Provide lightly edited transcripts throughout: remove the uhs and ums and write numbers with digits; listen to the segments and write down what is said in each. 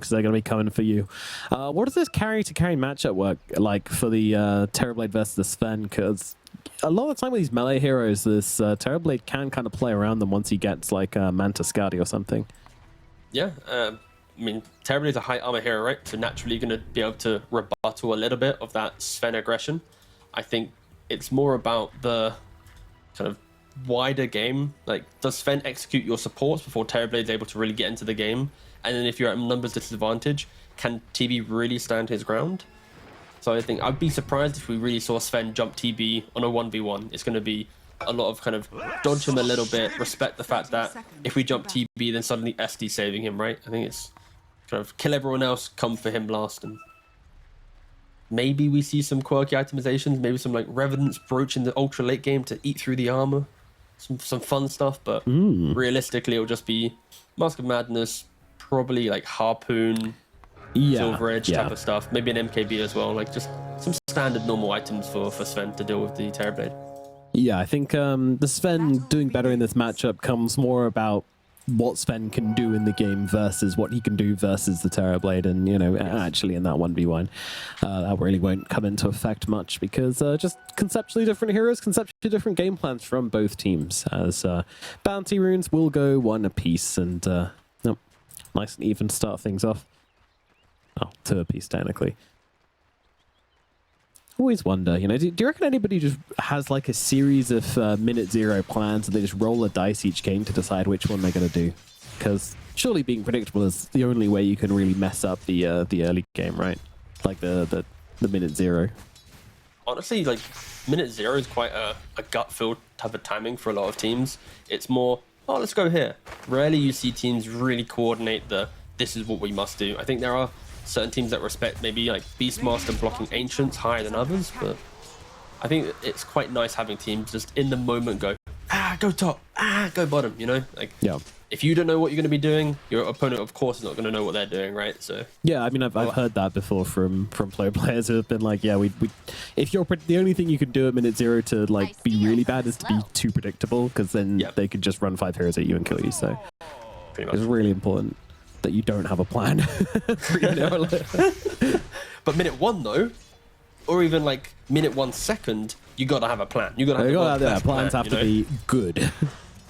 because they're going to be coming for you. What does this carry-to-carry matchup work like for the Terrorblade versus the Sven? Because a lot of the time with these melee heroes, this Terrorblade can kind of play around them once he gets like Manta Scadi or something. Yeah, I mean, Terrorblade's a high armor hero, right? So naturally you're going to be able to rebuttal a little bit of that Sven aggression. I think it's more about the kind of wider game. Like, does Sven execute your supports before Terrorblade's able to really get into the game? And then if you're at numbers disadvantage, can TB really stand his ground? So I think I'd be surprised if we really saw Sven jump TB on a 1v1. It's going to be a lot of kind of dodge him a little bit, respect the fact that if we jump TB, then suddenly SD saving him, right? I think it's kind of kill everyone else, come for him last, and maybe we see some quirky itemizations, maybe some like Revenant's Brooch in the ultra late game to eat through the armor, some fun stuff, but realistically it'll just be Mask of Madness, probably like Harpoon, Silver Edge type of stuff, maybe an MKB as well, like just some standard normal items for Sven to deal with the Terrorblade. Yeah, I think the Sven doing better in this matchup comes more about what Sven can do in the game versus what he can do versus the Terrorblade, and you know, actually in that 1v1 that really won't come into effect much because just conceptually different heroes, conceptually different game plans from both teams, as bounty runes will go one apiece, and nice and even to start things off. Oh, two apiece technically. Always wonder, you know, do you reckon anybody just has like a series of minute zero plans and they just roll a dice each game to decide which one they're going to do? Because surely being predictable is the only way you can really mess up the early game, right? Like the minute zero. Honestly, like minute zero is quite a gut feel type of timing for a lot of teams. It's more, oh, let's go here. Rarely you see teams really coordinate this is what we must do. I think there are certain teams that respect maybe like Beastmaster blocking Ancients higher than others, but I think it's quite nice having teams just in the moment go, go top, go bottom, you know? Like, yeah. If you don't know what you're going to be doing, your opponent, of course, is not going to know what they're doing, right? So yeah, I mean, I've heard that before from pro players who have been like, yeah, we if you're the only thing you can do at minute zero to like be really bad is to be too predictable, because then they could just run 5 heroes at you and kill you. So it's really important that you don't have a plan. But minute one though, or even like minute 1 second, you got to have a plan. You got to have plans have to be good.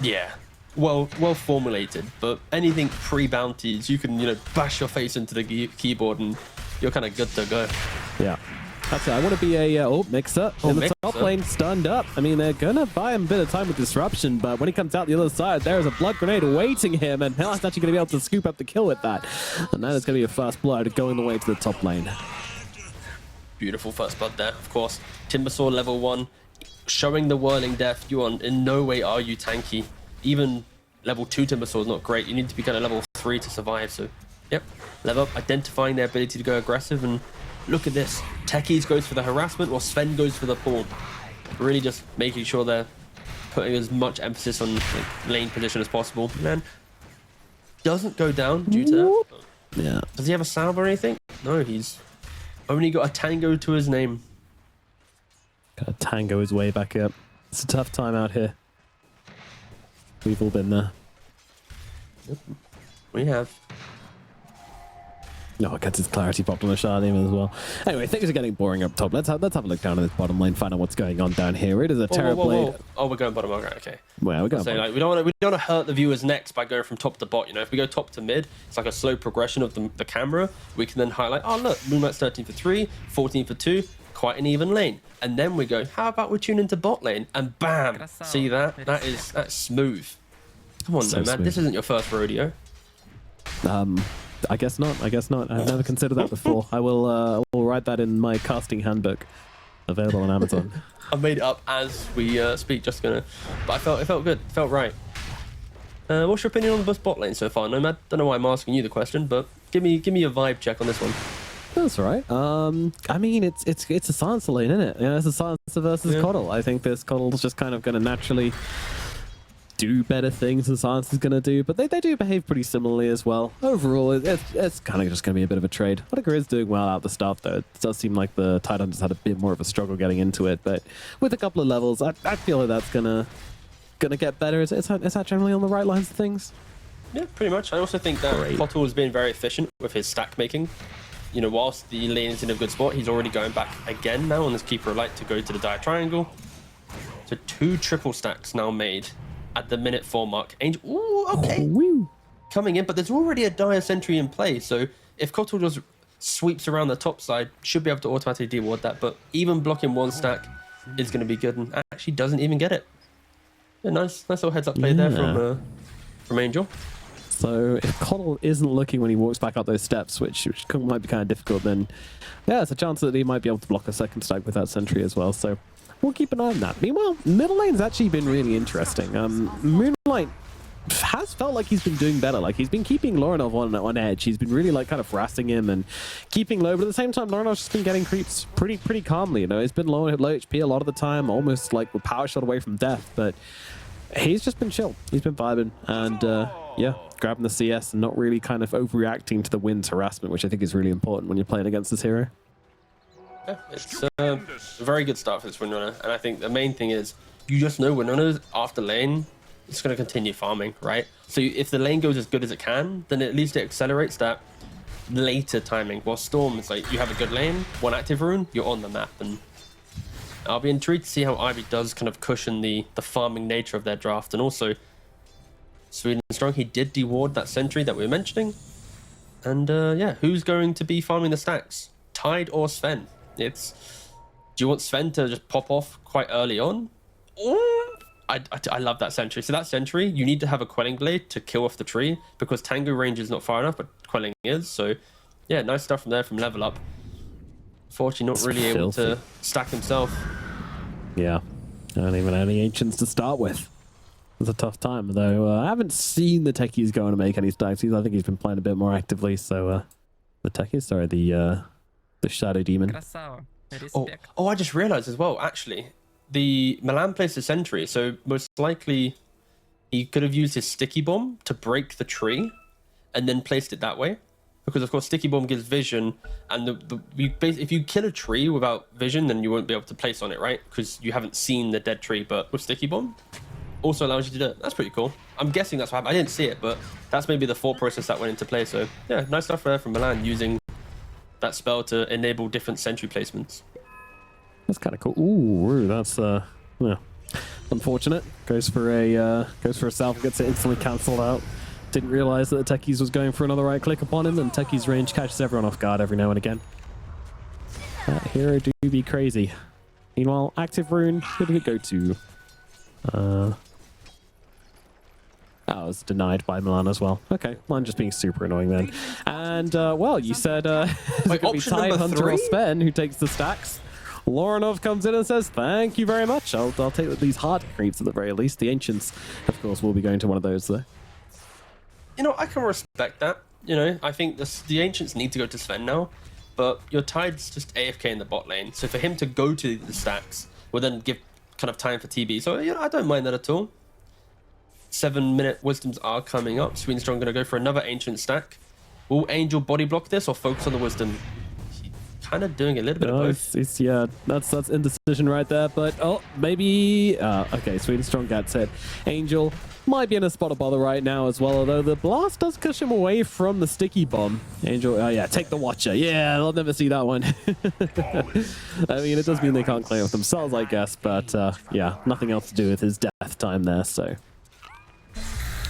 Yeah. Well formulated, but anything pre-bounties, you can, you know, bash your face into the keyboard and you're kind of good to go. Yeah. That's it. I want to be a mix-up in the top lane, stunned up. I mean, they're going to buy him a bit of time with disruption, but when he comes out the other side, there's a blood grenade awaiting him, and Hell's actually going to be able to scoop up the kill with that. And that is going to be a first blood going the way to the top lane. Beautiful first blood there, of course. Timbersaw level 1, showing the whirling death. You are in no way are you tanky. Even level 2 Timbersaw is not great. You need to be kind of level 3 to survive. So, yep, level up, identifying their ability to go aggressive, and look at this. Techies goes for the harassment, while Sven goes for the pawn. Really just making sure they're putting as much emphasis on like, lane position as possible. Man, doesn't go down due to that. Yeah. Does he have a salve or anything? No, he's only got a tango to his name. Gotta tango his way back up. It's a tough time out here. We've all been there. Yep. We have. No, it gets his clarity popped on the shard even as well. Anyway, things are getting boring up top. Let's have a look down at this bottom lane, find out what's going on down here. It is a Terrorblade. Oh, we're going bottom. Okay. Well, we're going bottom. Like, we don't want to hurt the viewers' necks by going from top to bot. You know, if we go top to mid, it's like a slow progression of the camera. We can then highlight, oh look, Moonlight's 13 for 3, 14 for 2, quite an even lane. And then we go, how about we tune into bot lane? And bam! See that? That's smooth. Come on, man. Smooth. This isn't your first rodeo. I guess not. I've never considered that before. I will write that in my casting handbook, available on Amazon. I made it up as we speak. But it felt good. It felt right. What's your opinion on the bot lane so far, Nomad? Don't know why I'm asking you the question, but give me a vibe check on this one. That's right. I mean, it's a Silencer lane, isn't it? Yeah, it's a Silencer versus Coddle. I think this Coddle's just kind of going to naturally do better things than Silence is going to do, but they do behave pretty similarly as well. Overall, it's kind of just going to be a bit of a trade. Odegaard is doing well at the start, though. It does seem like the Tidehunter's had a bit more of a struggle getting into it, but with a couple of levels, I feel like that's going to get better. Is that generally on the right lines of things? Yeah, pretty much. I also think that Great. Kotal has been very efficient with his stack making. You know, whilst the lane is in a good spot, he's already going back again now on this Keeper of Light to go to the dire triangle. So 2 triple stacks now made at the minute 4 mark. Angel, ooh, okay. Woo. Coming in, but there's already a dire sentry in play. So if Kotal just sweeps around the top side, should be able to automatically deward that. But even blocking 1 stack is going to be good, and actually doesn't even get it. Yeah, nice little heads up play there from Angel. So if Kotal isn't looking when he walks back up those steps, which might be kind of difficult, then yeah, there's a chance that he might be able to block a second stack with that sentry as well. So we'll keep an eye on that. Meanwhile, middle lane's actually been really interesting. Moonlight has felt like he's been doing better. Like, he's been keeping Lorinov on edge. He's been really like kind of harassing him and keeping low, but at the same time, Lorinov's just been getting creeps pretty calmly. You know, he's been low HP a lot of the time, almost like with power shot away from death, but he's just been chill. He's been vibing and yeah, grabbing the CS and not really kind of overreacting to the wind's harassment, which I think is really important when you're playing against this hero. Yeah, it's a very good start for this Windrunner, and I think the main thing is you just know Windrunners after lane, it's going to continue farming, right? So if the lane goes as good as it can, then at least it accelerates that later timing. While Storm is like, you have a good lane, 1 active rune, you're on the map, and I'll be intrigued to see how Ivy does kind of cushion the farming nature of their draft. And also, Sweden Strong, he did deward that sentry that we were mentioning. And yeah, who's going to be farming the stacks? Tide or Sven? Do you want Sven to just pop off quite early on? I love that sentry. So that sentry, you need to have a quelling blade to kill off the tree, because Tango range is not far enough, but quelling is. So yeah, nice stuff from there from Level Up. Fortunately, not really able to stack himself. Yeah, I don't even have any ancients to start with. It's a tough time, though. I haven't seen the techies going to make any stacks. I think he's been playing a bit more actively. So the techies, sorry, the Shadow Demon. Oh, I just realized as well, actually, the Milan placed a sentry, so most likely he could have used his sticky bomb to break the tree and then placed it that way. Because, of course, sticky bomb gives vision, and if you kill a tree without vision, then you won't be able to place on it, right? Because you haven't seen the dead tree, but with sticky bomb, also allows you to do it. That's pretty cool. I'm guessing that's what happened. I didn't see it, but that's maybe the thought process that went into play. So, yeah, nice stuff there from Milan, using that spell to enable different sentry placements. That's kind of cool. Ooh, that's yeah, unfortunate. Goes for a self, gets it instantly cancelled out. Didn't realize that the techies was going for another right click upon him, and techies range catches everyone off guard every now and again. That hero do be crazy. Meanwhile, active rune, who did it go to? That was denied by Milan as well. Okay, Milan just being super annoying then. And well, you said it's going to be Tide, Hunter, or Sven who takes the stacks. Lorinov comes in and says, thank you very much. I'll take these hard creeps at the very least. The Ancients, of course, will be going to one of those though. You know, I can respect that. You know, I think the Ancients need to go to Sven now, but your Tide's just AFK in the bot lane. So for him to go to the stacks will then give kind of time for TB. So, you know, I don't mind that at all. 7-minute Wisdoms are coming up. Sweden Strong going to go for another Ancient stack. Will Angel body block this or focus on the Wisdom? Kind of doing a little bit of both. Yeah, that's indecision right there. But oh, maybe okay. Sweden Strong gets it. Angel might be in a spot of bother right now as well. Although the blast does push him away from the sticky bomb. Angel, yeah, take the Watcher. Yeah, they'll never see that one. I mean, it does mean they can't claim it themselves, I guess. But yeah, nothing else to do with his death time there. So.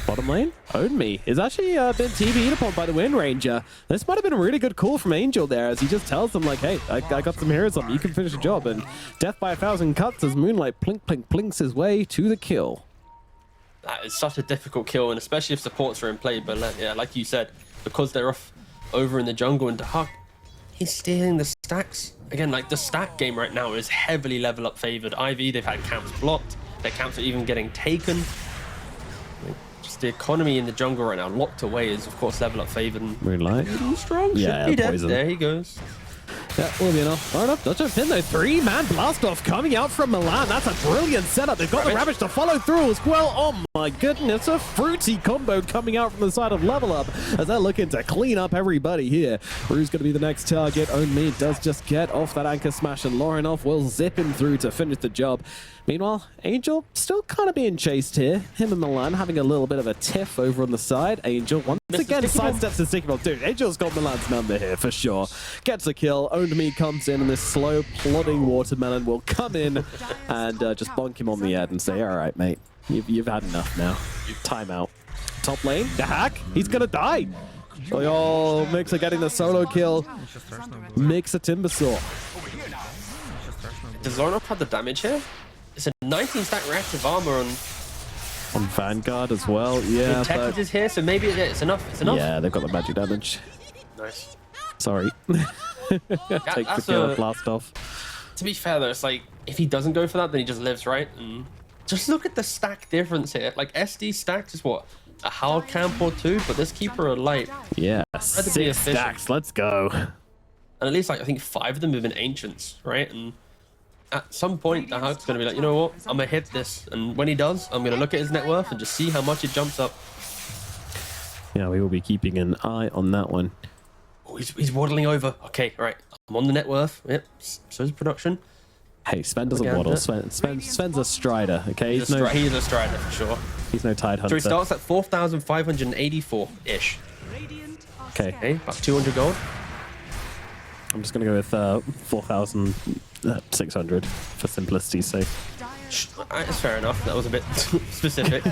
Bottom lane, Own Me is actually been TB'd upon by the Wind Ranger. This might have been a really good call from Angel there, as he just tells them like, hey, I got some heroes on me, you can finish the job. And death by 1,000 cuts as Moonlight plinks his way to the kill. That is such a difficult kill, and especially if supports are in play. But yeah, like you said, because they're off over in the jungle and Dark, he's stealing the stacks. Again, like the stack game right now is heavily level up favored. IV, they've had camps blocked, their camps are even getting taken. The economy in the jungle right now locked away is of course level up favored. Moonlight Strong yeah, should be dead. poison. There he goes. Yeah, will be enough. Far enough. Does jump in though. 3-man blast off coming out from Milan. That's a brilliant setup. They've got the Ravage to follow through as well. Oh my goodness, a fruity combo coming out from the side of Level Up as they're looking to clean up everybody here. Rue's going to be the next target. Own Me does just get off that anchor smash, and Lorinov will zip him through to finish the job. Meanwhile, Angel still kind of being chased here. Him and Milan having a little bit of a tiff over on the side. Angel once again sidesteps the sticky bomb. Dude, Angel's got Milan's number here for sure. Gets a kill. Owned Me comes in, and this slow plodding watermelon will come in and just bonk him on the head and say, all right, mate, you've had enough now. Time out. Top lane, the hack. He's going to die. Oh, Mixer getting the solo kill. Mixer Timbersaw. Does Lorinov have the damage here? It's a 19 stack reactive armor on Vanguard as well. Yeah, but is here, so maybe it's enough. It's enough. Yeah, they've got the magic damage. Nice. Sorry. Take the kill, blast off. To be fair though, it's like if he doesn't go for that, then he just lives, right? And just look at the stack difference here. Like SD stacked is what, a Howl camp or two, but this keeper are light. Yeah, 6 stacks. Let's go. And at least like I think 5 of them have been ancients, right? And at some point, the Hulk's going to be like, you know what? I'm going to hit this. And when he does, I'm going to look at his net worth and just see how much it jumps up. Yeah, we will be keeping an eye on that one. Oh, he's waddling over. Okay, all right. I'm on the net worth. Yep, so is production. Hey, Sven doesn't waddle. Sven's a strider, okay? He's a strider for sure. He's no tide hunter. So he starts at 4,584-ish. Okay. About 200 gold. I'm just going to go with 4,600 for simplicity's sake. It's fair enough. That was a bit specific.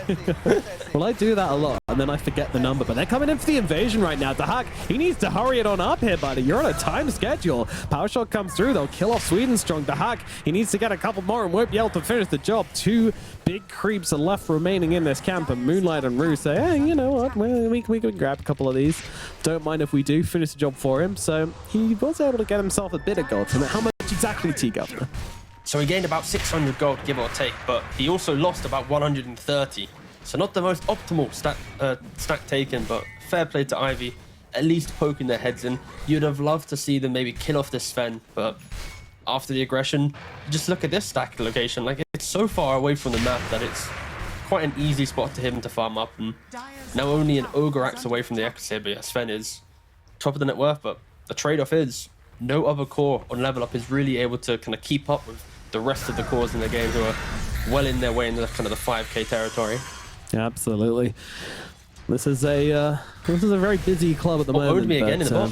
Well, I do that a lot, and then I forget the number. But they're coming in for the invasion right now. Dahak, he needs to hurry it on up here, buddy. You're on a time schedule. Power shot comes through. They'll kill off Sweden Strong. Dahak, he needs to get a couple more and won't be able to finish the job. 2 big creeps are left remaining in this camp, and Moonlight and Rue say, hey, you know what? We can grab a couple of these. Don't mind if we do finish the job for him. So he was able to get himself a bit of gold. So how much exactly, T-Governor? So he gained about 600 gold, give or take, but he also lost about 130. So not the most optimal stack taken, but fair play to Ivy, at least poking their heads in. You'd have loved to see them maybe kill off this Sven, but after the aggression, just look at this stack location. Like, it's so far away from the map that it's quite an easy spot to him to farm up. And now only an Ogre axe away from the Echoes here, but yeah, Sven is top of the net worth, but the trade-off is no other core on level up is really able to kind of keep up with the rest of the cores in the game who are well in their way into kind of the 5k territory. Yeah, absolutely. This is a very busy club at the moment. Me again in the bot.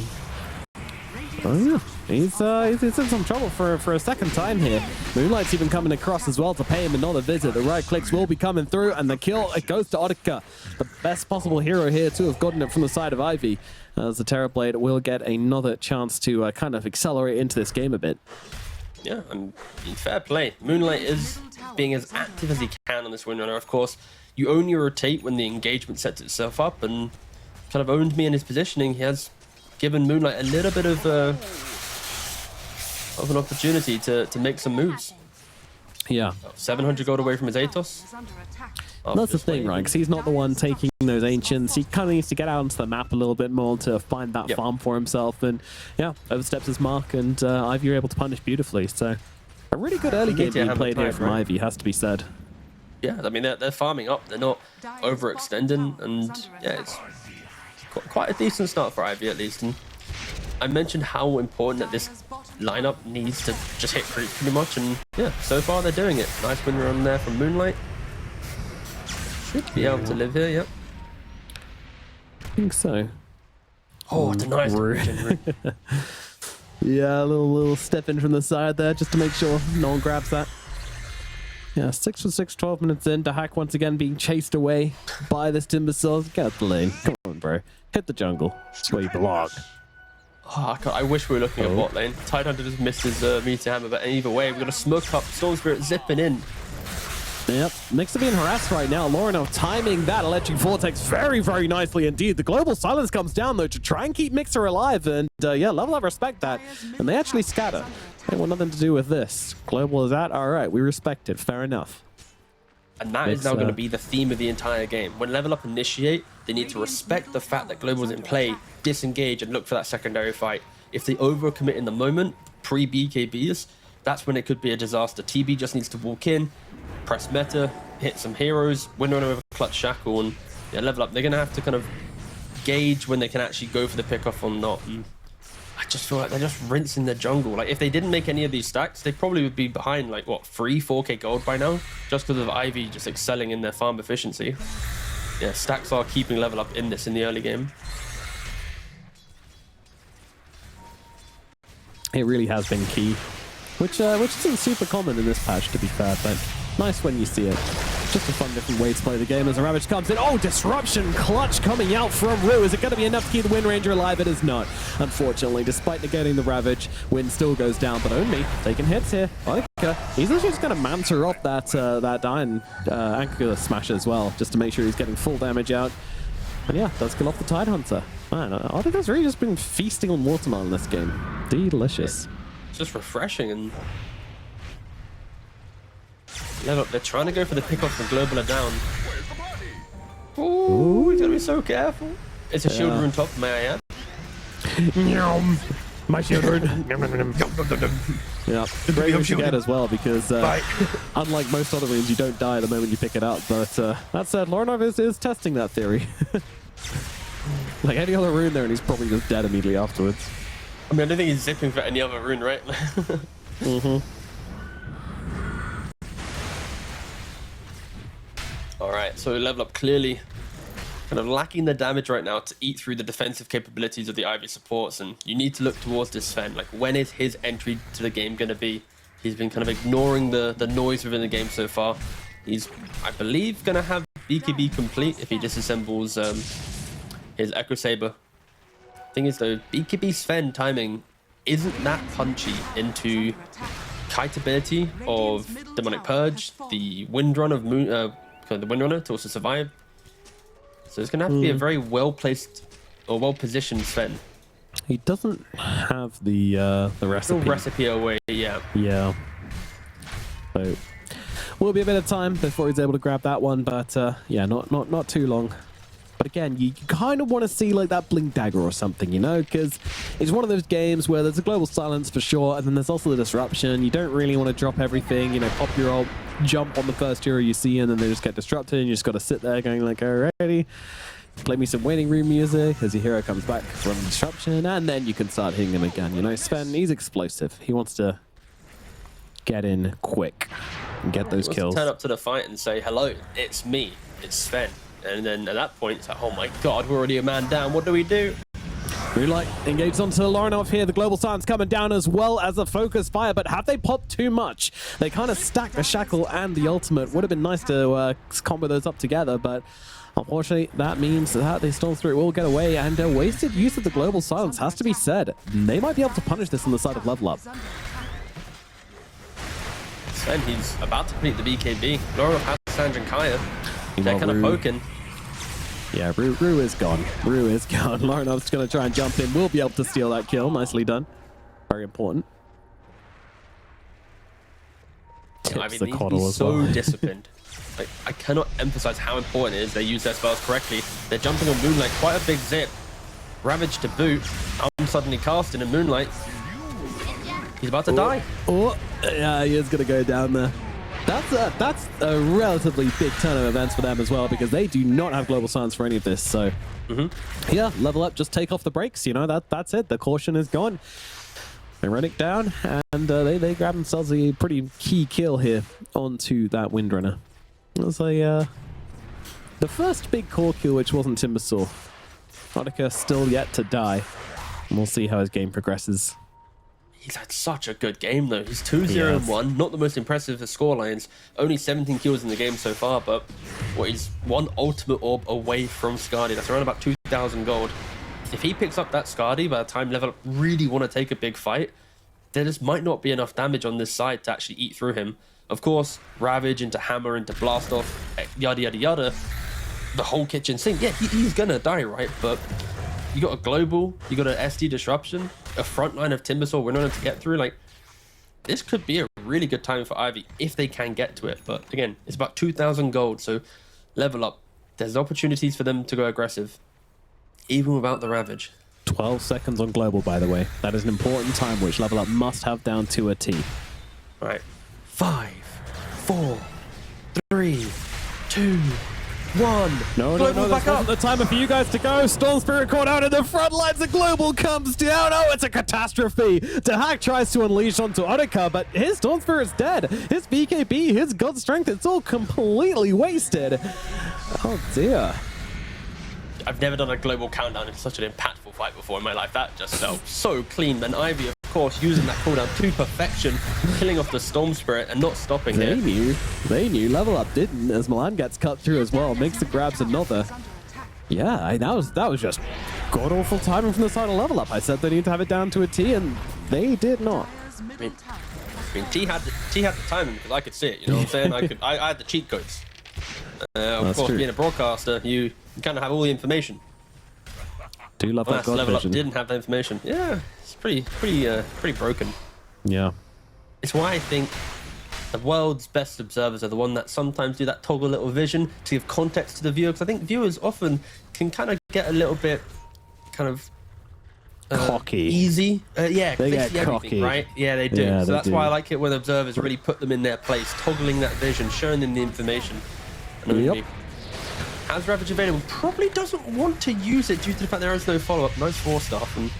Oh yeah, he's in some trouble for a second time here. Moonlight's even coming across as well to pay him another visit. The right clicks will be coming through, and the kill, it goes to Odika. The best possible hero here to have gotten it from the side of Ivy, as the Terrorblade will get another chance to kind of accelerate into this game a bit. Yeah, and fair play. Moonlight is being as active as he can on this Windrunner. Of course, you only rotate when the engagement sets itself up, and kind of owned me in his positioning. He has given Moonlight a little bit of an opportunity to make some moves. Yeah. 700 gold away from his Atos. That's the thing, right? Because he's not the one taking those ancients. He kind of needs to get out onto the map a little bit more to find that farm for himself. And yeah, oversteps his mark, and Ivy are able to punish beautifully. So a really good early game being played here from Ivy, has to be said. Yeah, I mean, they're farming up. They're not overextending. And yeah, it's quite a decent start for Ivy, at least. And I mentioned how important that this lineup needs to just hit creep pretty much. And yeah, so far they're doing it. Nice win run there from Moonlight. Should be able to live here, yep. I think so. Oh, it's a nice region. Yeah, a little step in from the side there just to make sure no one grabs that. Yeah, 6 for 6, 12 minutes in. Dahak once again being chased away by this Timbersaw. Get out the lane. Come on, bro. Hit the jungle. That's where you belong. Oh, I wish we were looking at bot lane. Tidehunter just missed his meteor hammer, but either way, we've got a smoke up. Storm Spirit zipping in. Yep, Mixer being harassed right now. Lorinov timing that Electric Vortex very, very nicely indeed. The Global Silence comes down, though, to try and keep Mixer alive. And yeah, Level Up respect that. And they actually scatter. They want nothing to do with this. Global is out. All right, we respect it. Fair enough. And that is now going to be the theme of the entire game. When Level Up initiate, they need to respect the fact that Global's in play, disengage, and look for that secondary fight. If they overcommit in the moment, pre-BKBs, that's when it could be a disaster. TB just needs to walk in, press meta, hit some heroes, Windrunner with a clutch shackle, and yeah, Level Up. They're going to have to kind of gauge when they can actually go for the pickoff or not. And I just feel like they're just rinsing the jungle. Like, if they didn't make any of these stacks, they probably would be behind, like, what, 4K gold by now? Just because of Ivy just excelling in their farm efficiency. Yeah, stacks are keeping Level Up in this in the early game. It really has been key, which isn't super common in this patch, to be fair, but nice when you see it. Just a fun different way to play the game as a Ravage comes in. Oh, disruption clutch coming out from Rue. Is it going to be enough to keep the Wind Ranger alive? It is not, unfortunately. Despite negating the Ravage, Wind still goes down, but only taking hits here. Okay. He's actually just going to Manta off that Iron Anchor Smash as well, just to make sure he's getting full damage out. And yeah, does kill off the Tidehunter. Man, Audica's really just been feasting on Watermelon in this game. Delicious. It's just refreshing. And Level Up, they're trying to go for the pickoff from Global are down. Ooh, he's gonna be so careful. It's a shield rune top, may I add? My shield rune. Yeah, great to get as well, because unlike most other runes, you don't die the moment you pick it up. But that said, Lorinov is testing that theory. Like any other rune there, and he's probably just dead immediately afterwards. I mean, I don't think he's zipping for any other rune, right? Alright, so Level Up clearly kind of lacking the damage right now to eat through the defensive capabilities of the Ivy supports, and you need to look towards this Sven. Like, when is his entry to the game going to be? He's been kind of ignoring the noise within the game so far. He's, I believe, going to have BKB complete if he disassembles his Echo Saber. Thing is, though, BKB Sven timing isn't that punchy into kite ability of Demonic Purge, the Wind Run of Moon, the Windrunner to also survive. So it's going to have to be a very well-placed or well-positioned Sven. He doesn't have the recipe. The recipe away, yeah. Yeah. So will be a bit of time before he's able to grab that one, but yeah, not too long. But again, you kind of want to see like that Blink Dagger or something, you know, because it's one of those games where there's a global silence for sure, and then there's also the disruption. You don't really want to drop everything, you know, pop your ult, jump on the first hero you see, and then they just get disrupted, and you just got to sit there going like, alrighty, play me some waiting room music as your hero comes back from disruption, and then you can start hitting him again. You know, Sven, he's explosive. He wants to get in quick and get those kills. Turn up to the fight and say, hello, it's me, it's Sven. And then at that point, it's like, oh my god, we're already a man down. What do we do? Roulite engaged onto Lorinov here. The global silence coming down as well as the focus fire, but have they popped too much? They kind of stacked the shackle and the ultimate. Would have been nice to combo those up together, but unfortunately, that means that they Storm Spirit will get away, and a wasted use of the global silence has to be said. They might be able to punish this on the side of Level Up. Sven, he's about to complete the BKB. Lorinov has Sandra and Kaya. They're kind of poking. Yeah, Rue is gone. Rue is gone. Lorinov's going to try and jump in. We'll be able to steal that kill. Nicely done. Very important. I mean, he's so disciplined. Like, I cannot emphasize how important it is they use their spells correctly. They're jumping on Moonlight, quite a big zip. Ravage to boot. I'm suddenly casting in Moonlight. He's about to die. Oh, yeah, he is going to go down there. That's a relatively big turn of events for them as well, because they do not have global silence for any of this. So yeah, Level Up, just take off the brakes. You know, that's it. The caution is gone. They run it down, and they grab themselves a pretty key kill here onto that Windrunner. It was the first big core kill, which wasn't Timbersaw. Audica still yet to die, and we'll see how his game progresses. He's had such a good game, though. He's 2-0-1. Not the most impressive of scorelines. Only 17 kills in the game so far, but he's one ultimate orb away from Skadi. That's around about 2,000 gold. If he picks up that Skadi by the time Level Up really want to take a big fight, there just might not be enough damage on this side to actually eat through him. Of course, Ravage into Hammer into Blast Off, yada yada yada. The whole kitchen sink. Yeah, he's gonna die, right? But you got a global, you got an SD disruption, a front line of Timbersaw we're not to get through. Like, this could be a really good time for Ivy if they can get to it. But again, it's about 2,000 gold, so level up. There's opportunities for them to go aggressive, even without the Ravage. 12 seconds on global, by the way. That is an important time which level up must have down to a T. All right, 5, 4, 3, 2, 1. No, this wasn't the timer for you guys to go. Storm Spirit caught out in the front lines. The global comes down. Oh, it's a catastrophe. Dahak tries to unleash onto Otaka, but his Storm Spirit's dead. His BKB, his God Strength, it's all completely wasted. Oh, dear. I've never done a global countdown in such an impactful fight before in my life. That just felt so clean. And Ivy, of course, using that cooldown to perfection, killing off the Storm Spirit and not stopping They here. knew. Level up didn't, as Milan gets cut through as well. Makes the grabs another. Yeah, that was just god-awful timing from the side of level up. I said they need to have it down to a T, and they did not. I mean T had the timing because I could see it. You know what I'm saying? I had the cheat codes. Of course, true. being a broadcaster, you kind of have all the information. Do love that God Level Up vision. didn't have the information. Yeah, it's pretty broken. Yeah. It's why I think the world's best observers are the one that sometimes do that toggle little vision to give context to the viewer. Because I think viewers often can kind of get a little bit kind of cocky. Easy. Yeah, They they get see everything, cocky. right? Yeah, they do. Yeah, so they that's do. why I like it when observers really put them in their place, toggling that vision, showing them the information. And Yep. Has Ravage available? Probably doesn't want to use it due to the fact there is no follow-up. Nice 4-star. And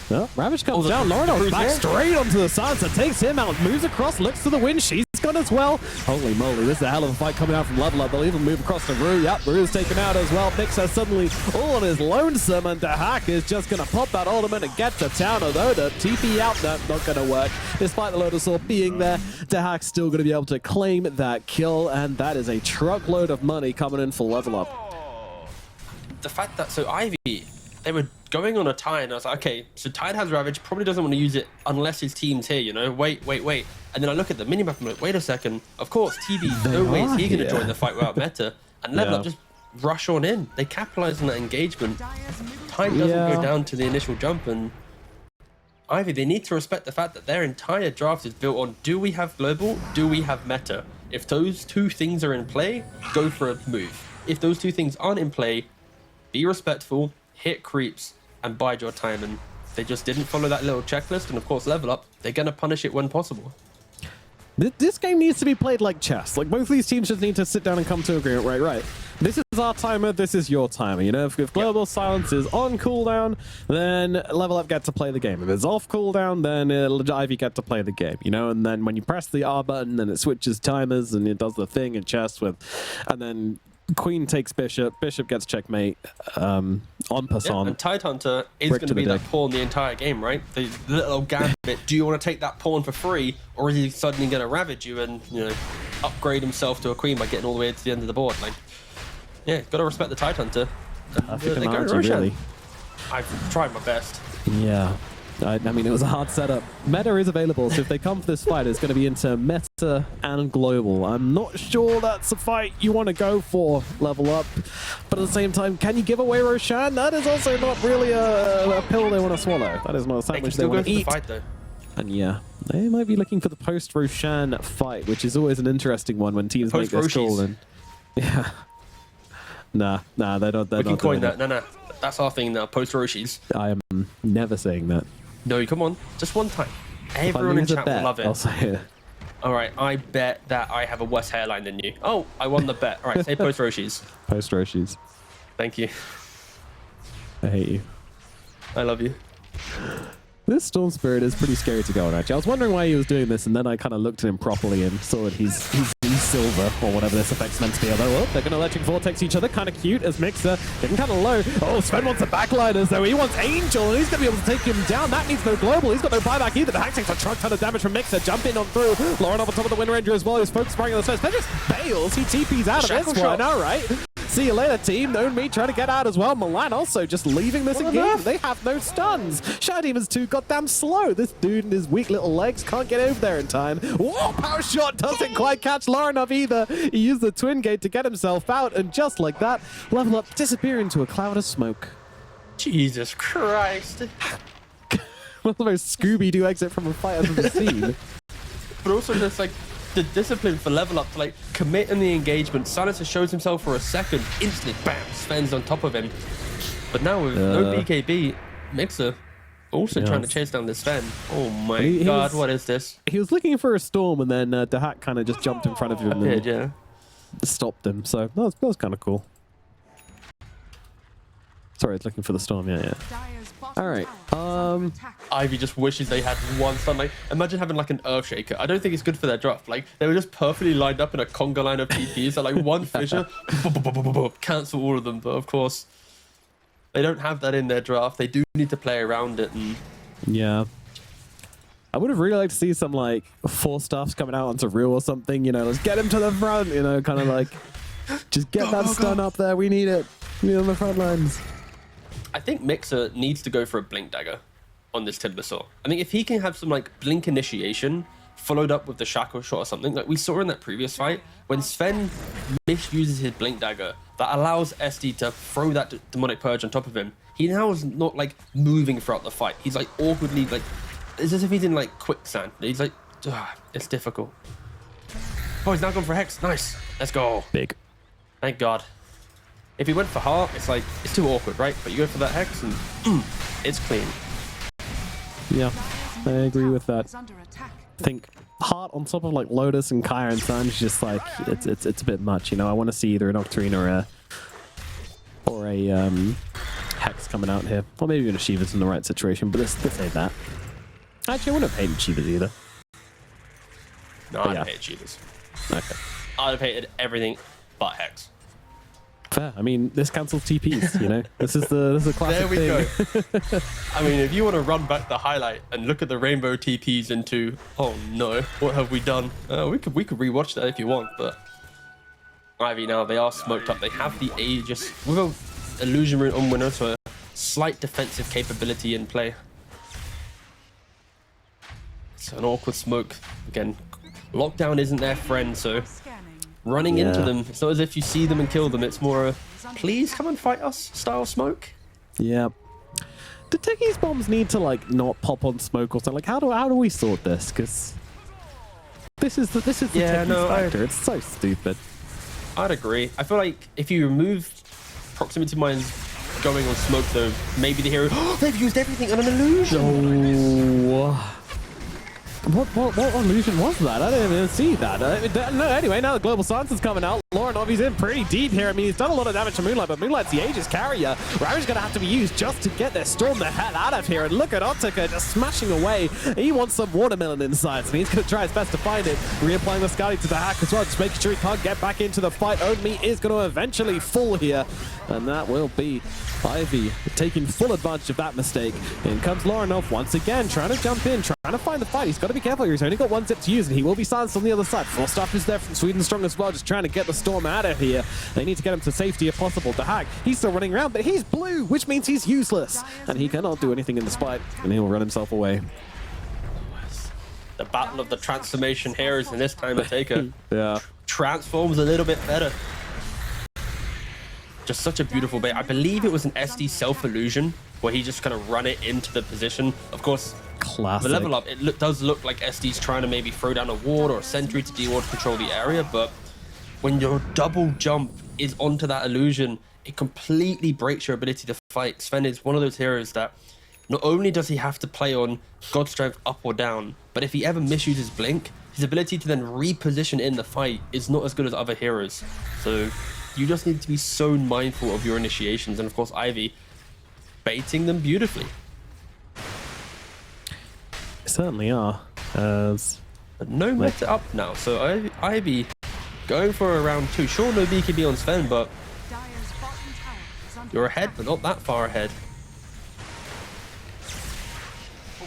No, Ravage comes the down. Laurenov's cruise back here. straight onto the silencer, takes him out, moves across, looks to the win. She's gone as well. Holy moly, this is a hell of a fight coming out from level up. They'll even move across to Rue. Yep, Rue's taken out as well. Mixer suddenly all on his lonesome, and Dahak is just going to pop that ultimate and get to town. Although the TP out, no, not going to work. Despite the Lotus Orb being there, Dahak's still going to be able to claim that kill, and that is a truckload of money coming in for level up. the fact that, so Ivy, they were going on a tie, and I was like, okay, so Tide has Ravage, probably doesn't want to use it unless his team's here, you know? Wait. And then I look at the minimap and I'm like, wait a second. Of course, TV, no way is he going to join the fight without meta. And Level Up just rush on in. They capitalize on that engagement. Time doesn't go down to the initial jump, and Ivy, they need to respect the fact that their entire draft is built on, do we have global? Do we have meta? If those two things are in play, go for a move. If those two things aren't in play, be respectful, hit creeps, and bide your time. And they just didn't follow that little checklist. And of course, Level Up, they're going to punish it when possible. This game needs to be played like chess. Like, both these teams just need to sit down and come to agreement. Right. This is our timer, this is your timer. You know, if Global Silence is on cooldown, then Level Up get to play the game. If it's off cooldown, then Ivy get to play the game, you know? And then when you press the R button, then it switches timers and it does the thing in chess with... And then Queen takes Bishop, Bishop gets checkmate, en passant. And Tidehunter is going to be that pawn the entire game, right? The little gambit. Do you want to take that pawn for free, or is he suddenly going to ravage you and, you know, upgrade himself to a queen by getting all the way to the end of the board? Like, yeah, got to respect the Tidehunter. Perfect analogy, really. I've tried my best. Yeah. I mean, it was a hard setup. Meta is available, so if they come for this fight, it's going to be into meta and global. I'm not sure that's a fight you want to go for, Level Up. But at the same time, can you give away Roshan? That is also not really a pill they want to swallow. That is not a sandwich they want to eat. Fight, though. And yeah, they might be looking for the post-Roshan fight, which is always an interesting one when teams make this call. And yeah. Nah, they don't. We can coin that. No. That's our thing now, post-Roshis. I am never saying that. No, come on. Just one time. Everyone in chat will love it. I'll say it. All right, I bet that I have a worse hairline than you. Oh, I won the bet. All right, say post-Roshis. Post-Roshis. Thank you. I hate you. I love you. This Storm Spirit is pretty scary to go on, actually. I was wondering why he was doing this, and then I kind of looked at him properly and saw that he's silver, or whatever this effect's meant to be. Although, they're going to electric vortex each other. Kind of cute as Mixer. Getting kind of low. Oh, Sven wants the backliners, though. He wants Angel, and he's going to be able to take him down. That needs no global. He's got no buyback either. The hack takes a truck ton of damage from Mixer. Jump in on through. Lauren off on top of the Wind Ranger as well. He's focused spraying on the space. But just bails. He TP's out of this one. All right. See you later, team. Known me trying to get out as well. Milan also just leaving this game. They have no stuns. Shadow Demon's too goddamn slow. This dude and his weak little legs can't get over there in time. Whoa, power shot doesn't quite catch Laurenov either. He used the twin gate to get himself out, and just like that, Level Up disappear into a cloud of smoke. Jesus Christ. one of the most Scooby-Doo exit from a fight I've ever seen. But also just like the discipline for level up to like commit in the engagement. Silencer shows himself for a second, instantly bam, Sven's on top of him. But now with no BKB, Mixer also trying to chase down this Sven. Oh my god, what is this? He was looking for a storm, and then Dahak kind of just jumped in front of him and stopped him. So that was kind of cool. Sorry, it's looking for the storm. Yeah. All right. Ivy just wishes they had one stun. Like, imagine having like an Earthshaker. I don't think it's good for their draft. Like, they were just perfectly lined up in a conga line of TPs. So like one fissure, cancel all of them. But of course, they don't have that in their draft. They do need to play around it. And yeah. I would have really liked to see some like 4-staffs coming out onto real or something. You know, let's get him to the front. You know, kind of like just get that stun up there. We need it. We need it on the front lines. I think Mixer needs to go for a Blink Dagger on this Timbersaw. I think if he can have some like Blink initiation followed up with the Shackle Shot or something, like we saw in that previous fight, when Sven misuses his Blink Dagger, that allows SD to throw that Demonic Purge on top of him. He now is not like moving throughout the fight. He's like awkwardly like, it's as if he's in like quicksand. He's like, it's difficult. Oh, he's now gone for Hex. Nice. Let's go. Big. Thank God. If he went for Heart, it's like, it's too awkward, right? But you go for that Hex and it's clean. Yeah, I agree with that. I think Heart on top of like Lotus and Kyra and Sun is just like, it's a bit much, you know? I want to see either an Octarine or a Hex coming out here. Or maybe even a Shiva's in the right situation, but let's say that. Actually, I wouldn't have hated Shiva's either. No, I'd have hated Shiva's. Okay. I'd have hated everything but Hex. Fair. I mean, this cancels TPs, you know? This is the classic thing. There we go. I mean, if you want to run back the highlight and look at the rainbow TPs into, oh no, what have we done? We could rewatch that if you want, but Ivy now, they are smoked up. They have the Aegis with a illusion root on winner, so a slight defensive capability in play. It's an awkward smoke. Again, lockdown isn't their friend, so running into them, it's not as if you see them and kill them. It's more a please come and fight us style smoke. Yeah. Do Techies bombs need to like not pop on smoke or something? Like how do we sort this? Because this is the Techies factor. It's so stupid. I'd agree. I feel like if you remove proximity mines going on smoke, though, maybe the hero they've used everything on an illusion. Oh. What illusion was that? I didn't even see that. No, anyway, now the Global Silence is coming out. Laurenov, he's in pretty deep here. I mean, he's done a lot of damage to Moonlight, but Moonlight's the Aegis carrier. Ravage going to have to be used just to get their Storm the hell out of here. And look at Optica just smashing away. He wants some watermelon inside, so he's going to try his best to find it. Reapplying the Scally to the hack as well, just making sure he can't get back into the fight. Only is going to eventually fall here, and that will be Ivy taking full advantage of that mistake. In comes Laurenov once again, trying to jump in, trying to find the fight. He's got to be careful here. He's only got one zip to use, and he will be silenced on the other side. 4-staff is there from Sweden Strong as well, just trying to get the Storm out of here. They need to get him to safety if possible. The hack, he's still running around, but he's blue, which means he's useless, and he cannot do anything in the fight, and he will run himself away. The battle of the transformation heroes in this time of Taker. Yeah. Transforms a little bit better. Just such a beautiful bait. I believe it was an SD self-illusion where he just kind of run it into the position. Of course, classic. The level up, it does look like SD's trying to maybe throw down a ward or a sentry to de-ward control the area, but when your double jump is onto that illusion, it completely breaks your ability to fight. Sven is one of those heroes that not only does he have to play on God Strength up or down, but if he ever misuses Blink, his ability to then reposition in the fight is not as good as other heroes. So you just need to be so mindful of your initiations, and of course Ivy baiting them beautifully. Certainly are. But no meta up now, so Ivy going for a round 2. Sure, no BKB on Sven, but you're ahead, but not that far ahead.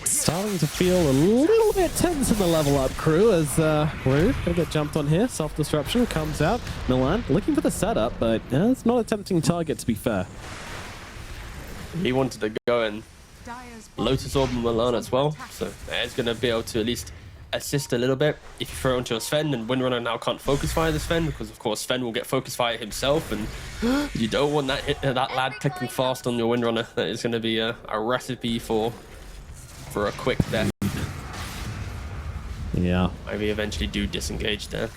Starting to feel a little bit tense in the level up crew as Rude will get jumped on here. Self-disruption comes out. Milan looking for the setup, but it's not a tempting target to be fair. He wanted to go in Lotus Orb and Milan as well, so he's going to be able to at least assist a little bit. If you throw onto a Sven, and Windrunner now can't focus fire the Sven, because of course Sven will get focus fire himself, and you don't want that lad clicking fast on your Windrunner. That is going to be a recipe for for a quick death. Yeah. Maybe eventually do disengage there.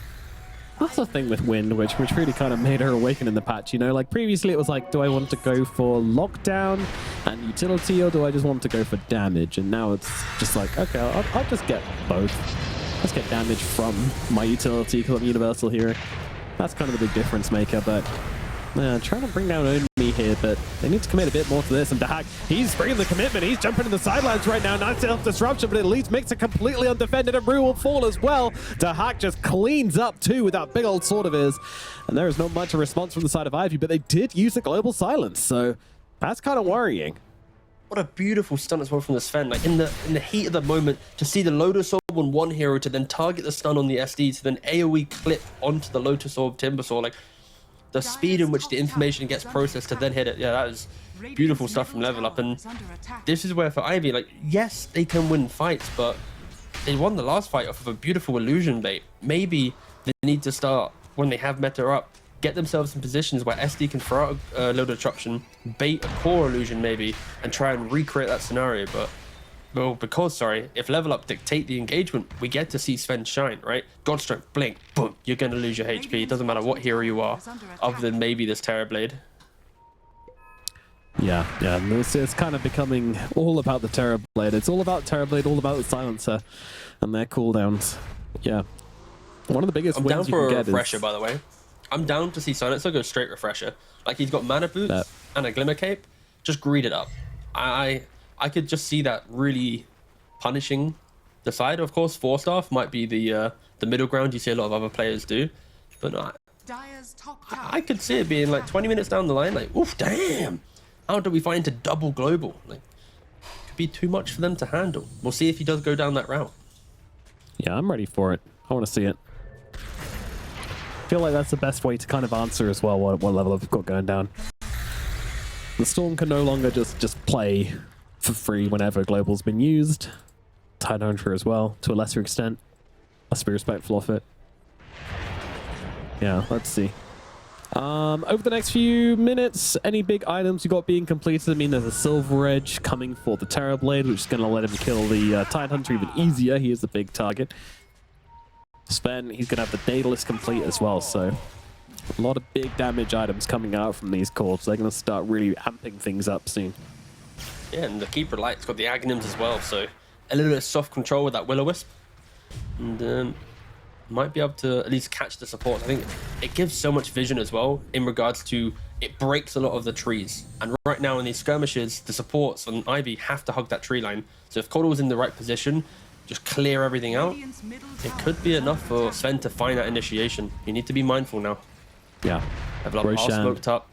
That's the thing with Wind, which really kind of made her awaken in the patch, you know? Like, previously it was like, do I want to go for lockdown and utility, or do I just want to go for damage? And now it's just like, okay, I'll just get both. Let's get damage from my utility because I'm universal here. That's kind of the big difference maker, but trying to bring down Only here, but they need to commit a bit more to this. And Dahak, he's bringing the commitment. He's jumping to the sidelines right now. Nice self-disruption, but it leaves Mixer completely undefended, and Rue will fall as well. Dahak just cleans up too with that big old sword of his. And there is not much of a response from the side of Ivy, but they did use the global silence, so that's kind of worrying. What a beautiful stun as well from the Sven. Like in the heat of the moment, to see the Lotus Orb on one hero to then target the stun on the SD to then AoE clip onto the Lotus Orb Timbersaw. Like the speed in which the information gets processed to then hit it. Yeah, that is beautiful stuff from Level Up. And this is where for Ivy, like, yes, they can win fights, but they won the last fight off of a beautiful illusion bait. Maybe they need to start, when they have meta up, get themselves in positions where SD can throw out a load of disruption, bait a core illusion maybe, and try and recreate that scenario. But, well, because, if Level Up dictate the engagement, we get to see Sven shine, right? Godstrike, blink, boom, you're going to lose your HP. It doesn't matter what hero you are, other than maybe this Terrorblade. Yeah, it's kind of becoming all about the Terrorblade. It's all about Terrorblade, all about the Silencer and their cooldowns. Yeah. One of the biggest wins down you for can a get refresher, by the way. I'm down to see Silencer go straight refresher. Like, he's got mana boots and a glimmer cape. Just greed it up. I could just see that really punishing the side. Of course, 4-star might be the middle ground you see a lot of other players do. But no, I could see it being like 20 minutes down the line, like, oof, damn. How do we find to double global? Like, could be too much for them to handle. We'll see if he does go down that route. Yeah, I'm ready for it. I want to see it. I feel like that's the best way to kind of answer as well what Level Up have got going down. The Storm can no longer just play for free whenever Global's been used. Tidehunter as well, to a lesser extent. Let's be respectful of it. Yeah, let's see. Over the next few minutes, any big items you got being completed? I mean, there's a Silver Edge coming for the Terrorblade, which is going to let him kill the Tidehunter even easier. He is the big target. Sven, he's going to have the Daedalus complete as well, so a lot of big damage items coming out from these cores. They're going to start really amping things up soon. Yeah, and the Keeper Light's got the Aghanims as well, so a little bit of soft control with that Will-O-Wisp. And might be able to at least catch the supports. I think it gives so much vision as well in regards to it breaks a lot of the trees. And right now in these skirmishes, the supports on Ivy have to hug that tree line. So if Caudle was in the right position, just clear everything out, it could be enough for Sven to find that initiation. You need to be mindful now. Yeah. Level Up, all smoked up.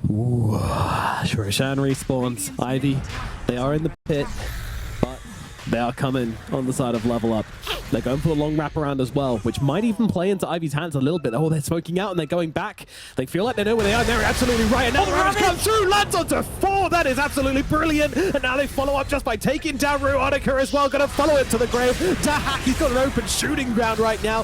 Ooh, Roshan respawns. Ivy, they are in the pit, but they are coming on the side of Level Up. They're going for a long wraparound as well, which might even play into Ivy's hands a little bit. Oh, they're smoking out and they're going back. They feel like they know where they are. They're absolutely right. And now the Ravage comes through, lands onto 4. That is absolutely brilliant. And now they follow up just by taking down Ruonica as well. Going to follow it to the grave. Dahak, he's got an open shooting ground right now.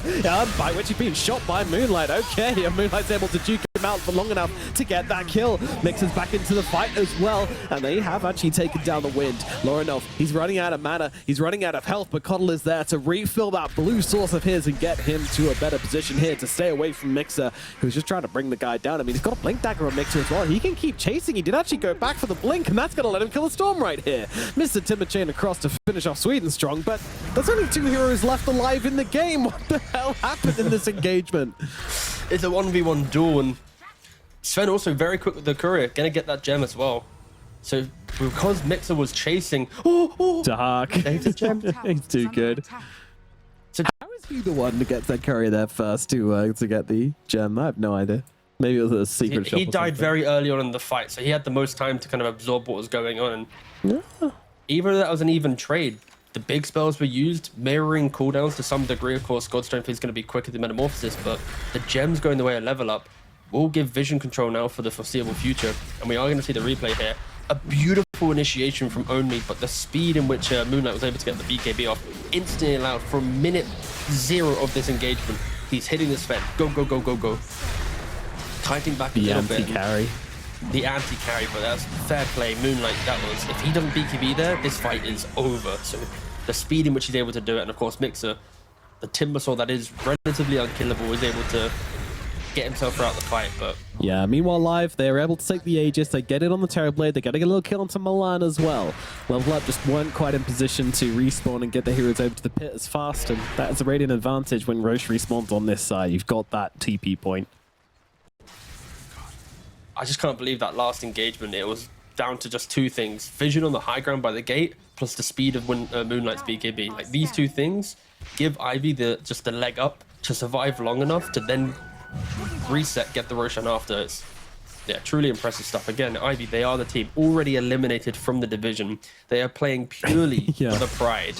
By which he's being shot by Moonlight. Okay, and Moonlight's able to juke him out for long enough to get that kill. Mixer's back into the fight as well. And they have actually taken down the Wind. Lorinov, he's running out of mana. He's running out of health, but Coddle is there to refill that blue source of his and get him to a better position here to stay away from Mixer, who's just trying to bring the guy down. I mean, he's got a blink dagger on Mixer as well. He can keep chasing. He did actually go back for the blink, and that's going to let him kill the Storm right here. Mr. Timber Chain across to finish off Sweden strong, but there's only 2 heroes left alive in the game. What the hell happened in this engagement? It's a 1v1 duel, and Sven also very quick with the courier, gonna get that gem as well. So because Mixer was chasing, Dahak, gem. he's too good. So how is he the one to get that courier there first to get the gem? I have no idea. Maybe it was a secret shop. He died very early on in the fight, so he had the most time to kind of absorb what was going on. And even though that was an even trade, the big spells were used, mirroring cooldowns to some degree. Of course, God Strength is going to be quicker than Metamorphosis, but the gems going the way of Level Up will give vision control now for the foreseeable future. And we are going to see the replay here. A beautiful initiation from Only, but the speed in which Moonlight was able to get the BKB off instantly allowed from minute 0 of this engagement. He's hitting this Sven. Go, go, go, go, go. Kiting back a little bit. Anti-carry. the anti-carry, but that's fair play. Moonlight, that was. If he doesn't BKB there, this fight is over. So the speed in which he's able to do it, and of course Mixer, the Timbersaw that is relatively unkillable, is able to get himself throughout the fight. But yeah, meanwhile live, they're able to take the Aegis, they get it on the Terrorblade, they got to get a little kill onto Milan as well. Level Up just weren't quite in position to respawn and get the heroes over to the pit as fast, and that is a Radiant advantage when Roche respawns on this side. You've got that TP point. I just can't believe that last engagement. It was down to just two things: vision on the high ground by the gate, plus the speed of Moonlight's BKB. Like, these two things give Ivy just the leg up to survive long enough to then reset, get the Roshan after. It's, yeah, truly impressive stuff. Again, Ivy, they are the team already eliminated from the division. They are playing purely yeah. for the pride,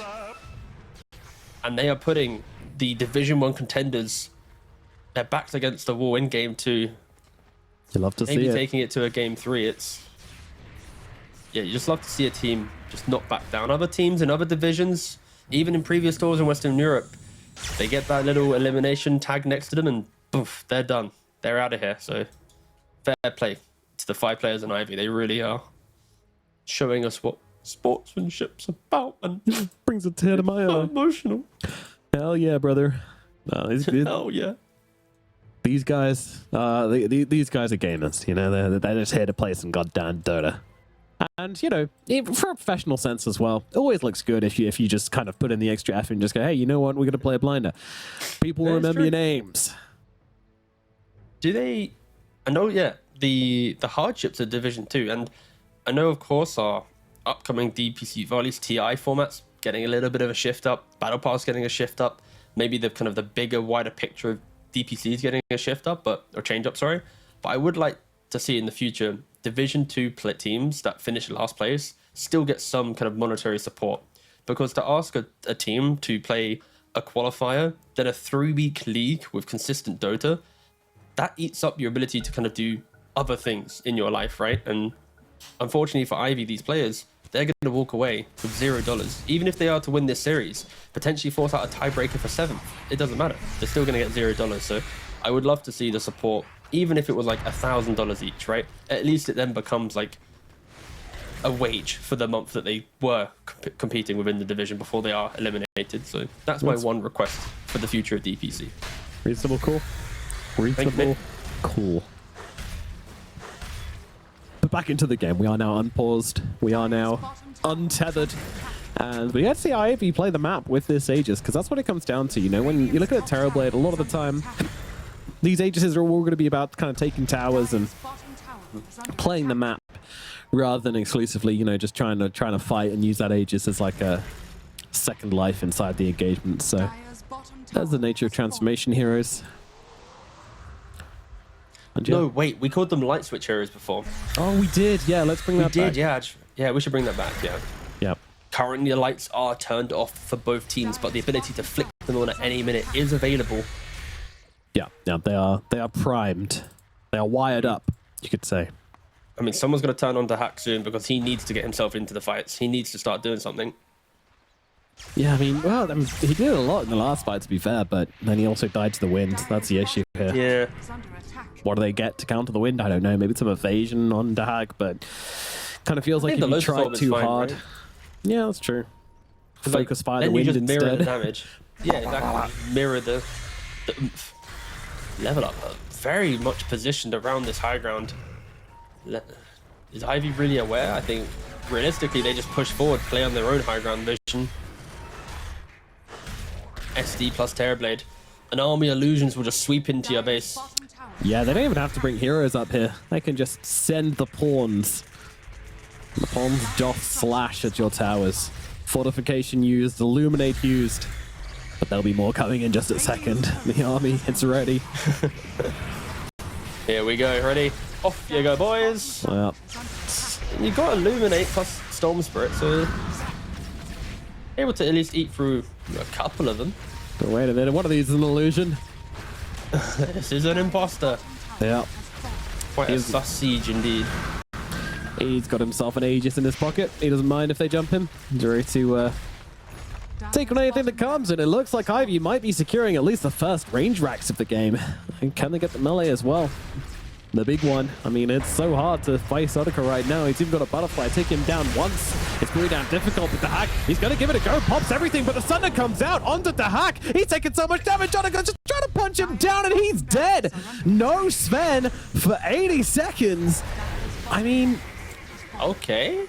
and they are putting the Division 1 contenders, their backs against the wall in Game 2. You love to see Maybe it. taking it to a Game 3. It's, yeah, you just love to see a team just not back down. Other teams in other divisions, even in previous tours in Western Europe, they get that little elimination tag next to them and poof, they're done. They're out of here. So fair play to the 5 players in Ivy. They really are showing us what sportsmanship's about, and Brings a tear to my so eye. emotional. Hell yeah, brother. No, Hell yeah. these guys are gamers, you know, they're just here to play some goddamn Dota. And, you know, even for a professional sense as well, it always looks good if you just kind of put in the extra effort and just go, hey, you know what, we're going to play a blinder. People will remember your names. Do they? I know, yeah, the hardships of Division 2, and I know, of course, our upcoming DPC, or at least TI formats, getting a little bit of a shift up, Battle Pass getting a shift up, maybe the kind of the bigger, wider picture of DPC is getting a shift up, or change up, sorry. But I would like to see in the future Division 2 teams that finish last place still get some kind of monetary support, because to ask a team to play a qualifier, then a 3-week league with consistent Dota, that eats up your ability to kind of do other things in your life, right? And unfortunately for Ivy, these players, they're going to walk away with $0. Even if they are to win this series, potentially force out a tiebreaker for 7th. It doesn't matter. They're still going to get $0. So I would love to see the support, even if it was like $1,000 each, right? At least it then becomes like a wage for the month that they were competing within the division before they are eliminated. So that's my one request for the future of DPC. Reasonable, cool. Reasonable, cool. But back into the game. We are now unpaused. We are now untethered. And we get to see Ivy play the map with this Aegis, because that's what it comes down to. You know, when you look at a Terrorblade, a lot of the time, these Aegises are all going to be about kind of taking towers and playing the map, rather than exclusively, you know, just trying to fight and use that Aegis as like a second life inside the engagement. So that's the nature of transformation heroes. No, wait, we called them light switch heroes before. Oh, we did. Yeah, let's bring that back. Yeah, we should bring that back, yeah. Yep. Currently, the lights are turned off for both teams, but the ability to flick them on at any minute is available. Yeah, they are primed. They are wired up, you could say. I mean, someone's going to turn on to Hack soon, because he needs to get himself into the fights. He needs to start doing something. Yeah, I mean, well, he did a lot in the last fight, to be fair, but then he also died to the wind. That's the issue here. Yeah. What do they get to counter the wind? I don't know. Maybe some evasion on Dahag, but kind of feels like if you tried too hard. Right? Yeah, that's true. Focus fire the wind you just instead. Mirror the damage. Yeah, exactly. Mirror the oomph. Level Up. Very much positioned around this high ground. Is Ivy really aware? I think realistically they just push forward, play on their own high ground vision. SD plus Terrorblade. An army illusions will just sweep into your base. Yeah, they don't even have to bring heroes up here. They can just send the pawns. The pawns doth slash at your towers. Fortification used, illuminate used. But there'll be more coming in just a second. The army, it's ready. Here we go, ready? Off you go, boys. Well, you got illuminate plus Storm Spirit, so able to at least eat through a couple of them. but wait a minute, one of these is an illusion. This is an imposter. Yeah. Quite a sus siege indeed. He's got himself an Aegis in his pocket. He doesn't mind if they jump him. He's ready to take on anything that comes, and it looks like Ivy might be securing at least the first range racks of the game. And can they get the melee as well? The big one. I mean, it's so hard to face Otaka right now. He's even got a butterfly. Take him down once. It's pretty damn difficult with the hack. He's going to give it a go. Pops everything, but the Thunder comes out onto the hack. He's taking so much damage. Otaka just trying to punch him down, and he's dead. No Sven for 80 seconds. I mean... Okay.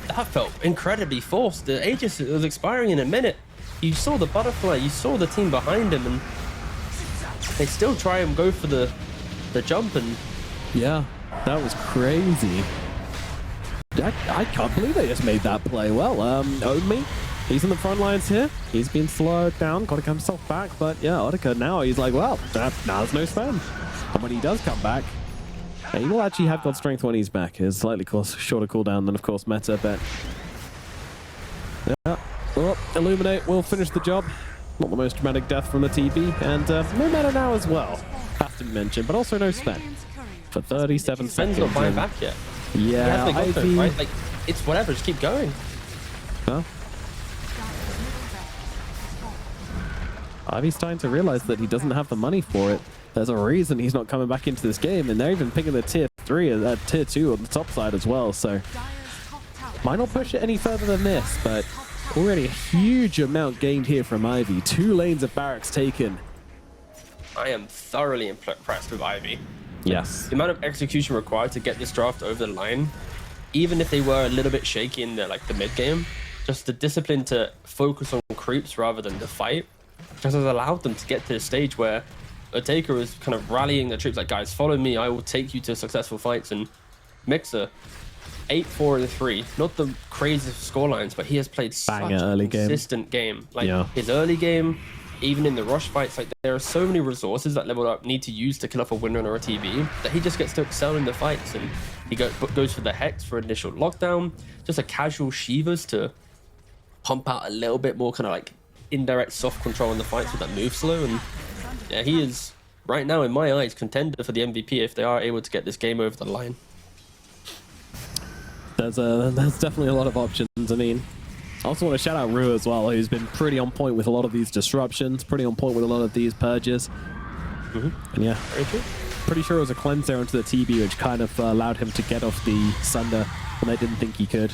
That felt incredibly forced. The Aegis was expiring in a minute. You saw the butterfly. You saw the team behind him, and they still try and go for the jump, and... Yeah, that was crazy. I can't believe they just made that play. Well, Omi, he's in the front lines here. He's been slowed down, got to come himself back. But yeah, Otaka now, he's like, well, now there's no spam. And when he does come back, he will actually have God Strength when he's back. It's slightly shorter cooldown than, of course, Meta, but... Yeah, well, Illuminate will finish the job. Not the most dramatic death from the TB, and no Meta now as well. Have to mention, but also no Sven. For 37 seconds. Sven's not buying back yet. Yeah, Ivy... right? Like, it's whatever, just keep going. Huh? Ivy's starting to realize that he doesn't have the money for it. There's a reason he's not coming back into this game, and they're even picking the tier 3, tier 2 on the top side as well, so... Might not push it any further than this, but already a huge amount gained here from Ivy. 2 lanes of barracks taken. I am thoroughly impressed with Ivy. Yes. The amount of execution required to get this draft over the line, even if they were a little bit shaky in the mid game, just the discipline to focus on creeps rather than the fight, just has allowed them to get to the stage where Otaka is kind of rallying the troops like, guys, follow me, I will take you to successful fights. And Mixer, 8-4-3, not the craziest scorelines, but he has played such a consistent game. Like his early game, even in the rush fights, like there are so many resources that level up need to use to kill off a Windrunner or a TB that he just gets to excel in the fights, and he goes for the Hex for initial lockdown, just a casual Shivas to pump out a little bit more kind of like indirect soft control in the fights with that move slow. And yeah, he is right now in my eyes contender for the MVP if they are able to get this game over the line. There's definitely a lot of options. I mean, I also want to shout out Rue as well, who's been pretty on point with a lot of these disruptions, pretty on point with a lot of these purges. And yeah, pretty sure it was a cleanser onto the TB, which kind of allowed him to get off the Sunder when they didn't think he could.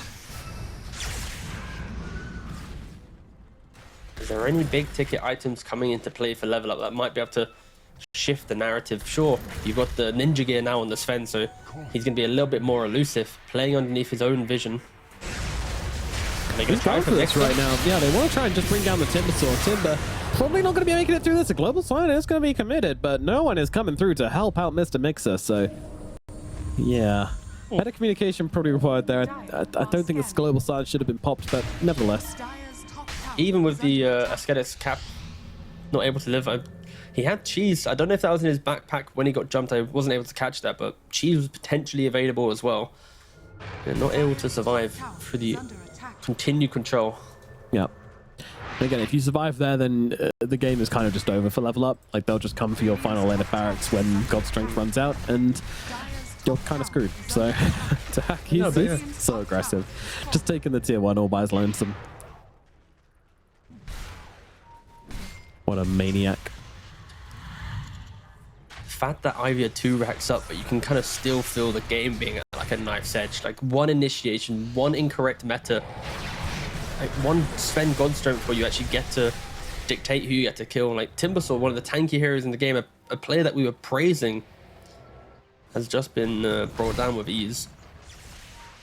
Is there any big ticket items coming into play for level up that might be able to shift the narrative? Sure, you've got the ninja gear now on the Sven, so he's going to be a little bit more elusive, playing underneath his own vision. He's going for this right now. Yeah, they want to try and just bring down the Timber Sword. Timber probably not going to be making it through this. A global sign is going to be committed, but no one is coming through to help out Mr. Mixer, so yeah. Better communication probably required there. I don't think this global sign should have been popped, but nevertheless. Even with the Ascetics cap not able to live, he had Cheese. I don't know if that was in his backpack when he got jumped. I wasn't able to catch that, but Cheese was potentially available as well. They're not able to survive for the continued control. Yeah. And again, if you survive there, then the game is kind of just over for level up. Like, they'll just come for your final lane of barracks when God's Strength runs out, and you're kind of screwed. So, he's so aggressive. Just taking the tier 1 all by his lonesome. What a maniac. The fact that Ivy had 2 racks up, but you can kind of still feel the game being at like a knife's edge. Like, one initiation, one incorrect meta, like one Sven God Strength where you actually get to dictate who you get to kill. Like Timbersaw, one of the tanky heroes in the game, a player that we were praising, has just been brought down with ease.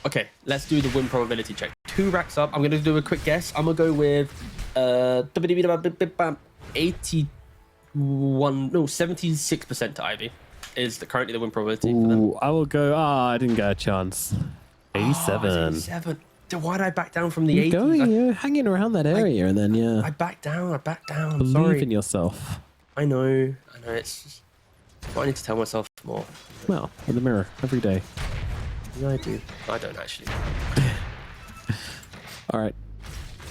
Okay, let's do the win probability check. 2 racks up. I'm going to do a quick guess. I'm going to go with 76% to Ivy is currently the win probability for them. I will go, I didn't get a chance. 87. 87. Why did I back down from the 80s? You're hanging around that area, and then, yeah. I backed down. Believe in yourself. I know. It's just what I need to tell myself more. Well, in the mirror, every day. Yeah, I do. I don't actually. All right.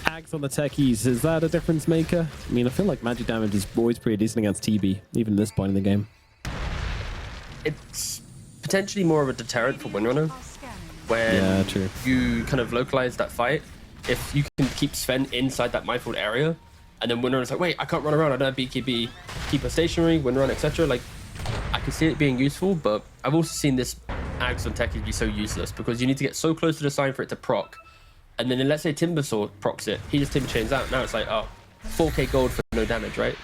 Ags on the techies, is that a difference maker? I mean, I feel like magic damage is always pretty decent against TB, even at this point in the game. It's potentially more of a deterrent for Windrunner, when you kind of localize that fight. If you can keep Sven inside that minefield area, and then Windrunner's like, wait, I can't run around, I don't have BKB, keep her stationary, Windrunner, etc. Like, I can see it being useful, but I've also seen this Ags on Techies be so useless because you need to get so close to the sign for it to proc. And then let's say Timbersaw procs it, he just Timber Chains out. Now it's like, oh, 4k gold for no damage, right?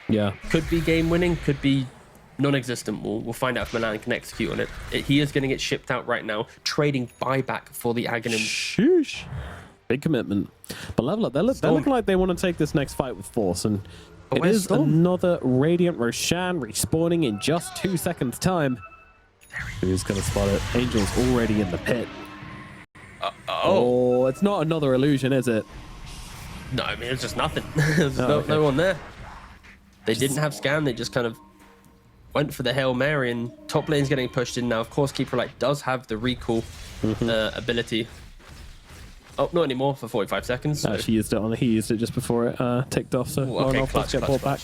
Yeah. Could be game winning, could be non-existent. We'll find out if Milan can execute on it. He is going to get shipped out right now, trading buyback for the Aghanim. Sheesh. Big commitment. But level up, they're looking like they want to take this next fight with force, and it is another Radiant Roshan respawning in just 2 seconds time. Who's going to spot it? Angel's already in the pit. Oh, it's not another illusion, is it? No, I mean, it's just nothing. There's no one there. They didn't have scan, they just kind of went for the Hail Mary, and top lane's getting pushed in now. Of course, Keeper Light does have the recall ability. Oh, not anymore for 45 seconds. So. He used it just before it ticked off, so okay, clutch. Back.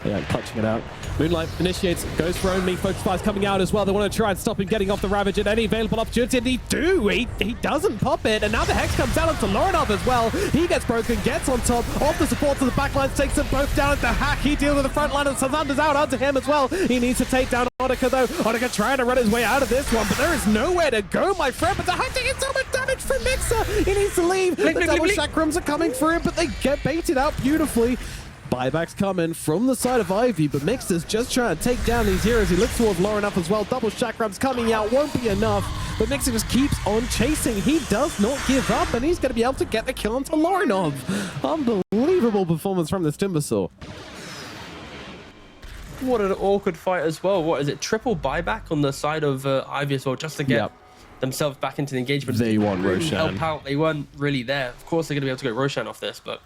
Yeah, clutching it out. Moonlight initiates, goes for only. Focus Fire's coming out as well. They want to try and stop him getting off the Ravage at any available opportunity, and he doesn't pop it, and now the Hex comes down onto Lorinov as well. He gets broken, gets on top of the support to the backlines, takes them both down at the hack. He deals with the front line, and Sazander's out onto him as well. He needs to take down Odika though. Odika trying to run his way out of this one, but there is nowhere to go, my friend. But the hack taking so much damage from Mixer. He needs to leave. The double chakrams are coming through, but they get baited out beautifully. Buybacks coming from the side of Ivy, but Mixer's just trying to take down these heroes. He looks towards Lorinov as well. Double chakrams coming out, won't be enough, but Mixer just keeps on chasing. He does not give up, and he's going to be able to get the kill onto Lorinov. Unbelievable performance from this Timbersaw. What an awkward fight as well. What is it? Triple buyback on the side of Ivy as well, just to get themselves back into the engagement. They want Roshan. Help out. They weren't really there. Of course, they're going to be able to get Roshan off this, but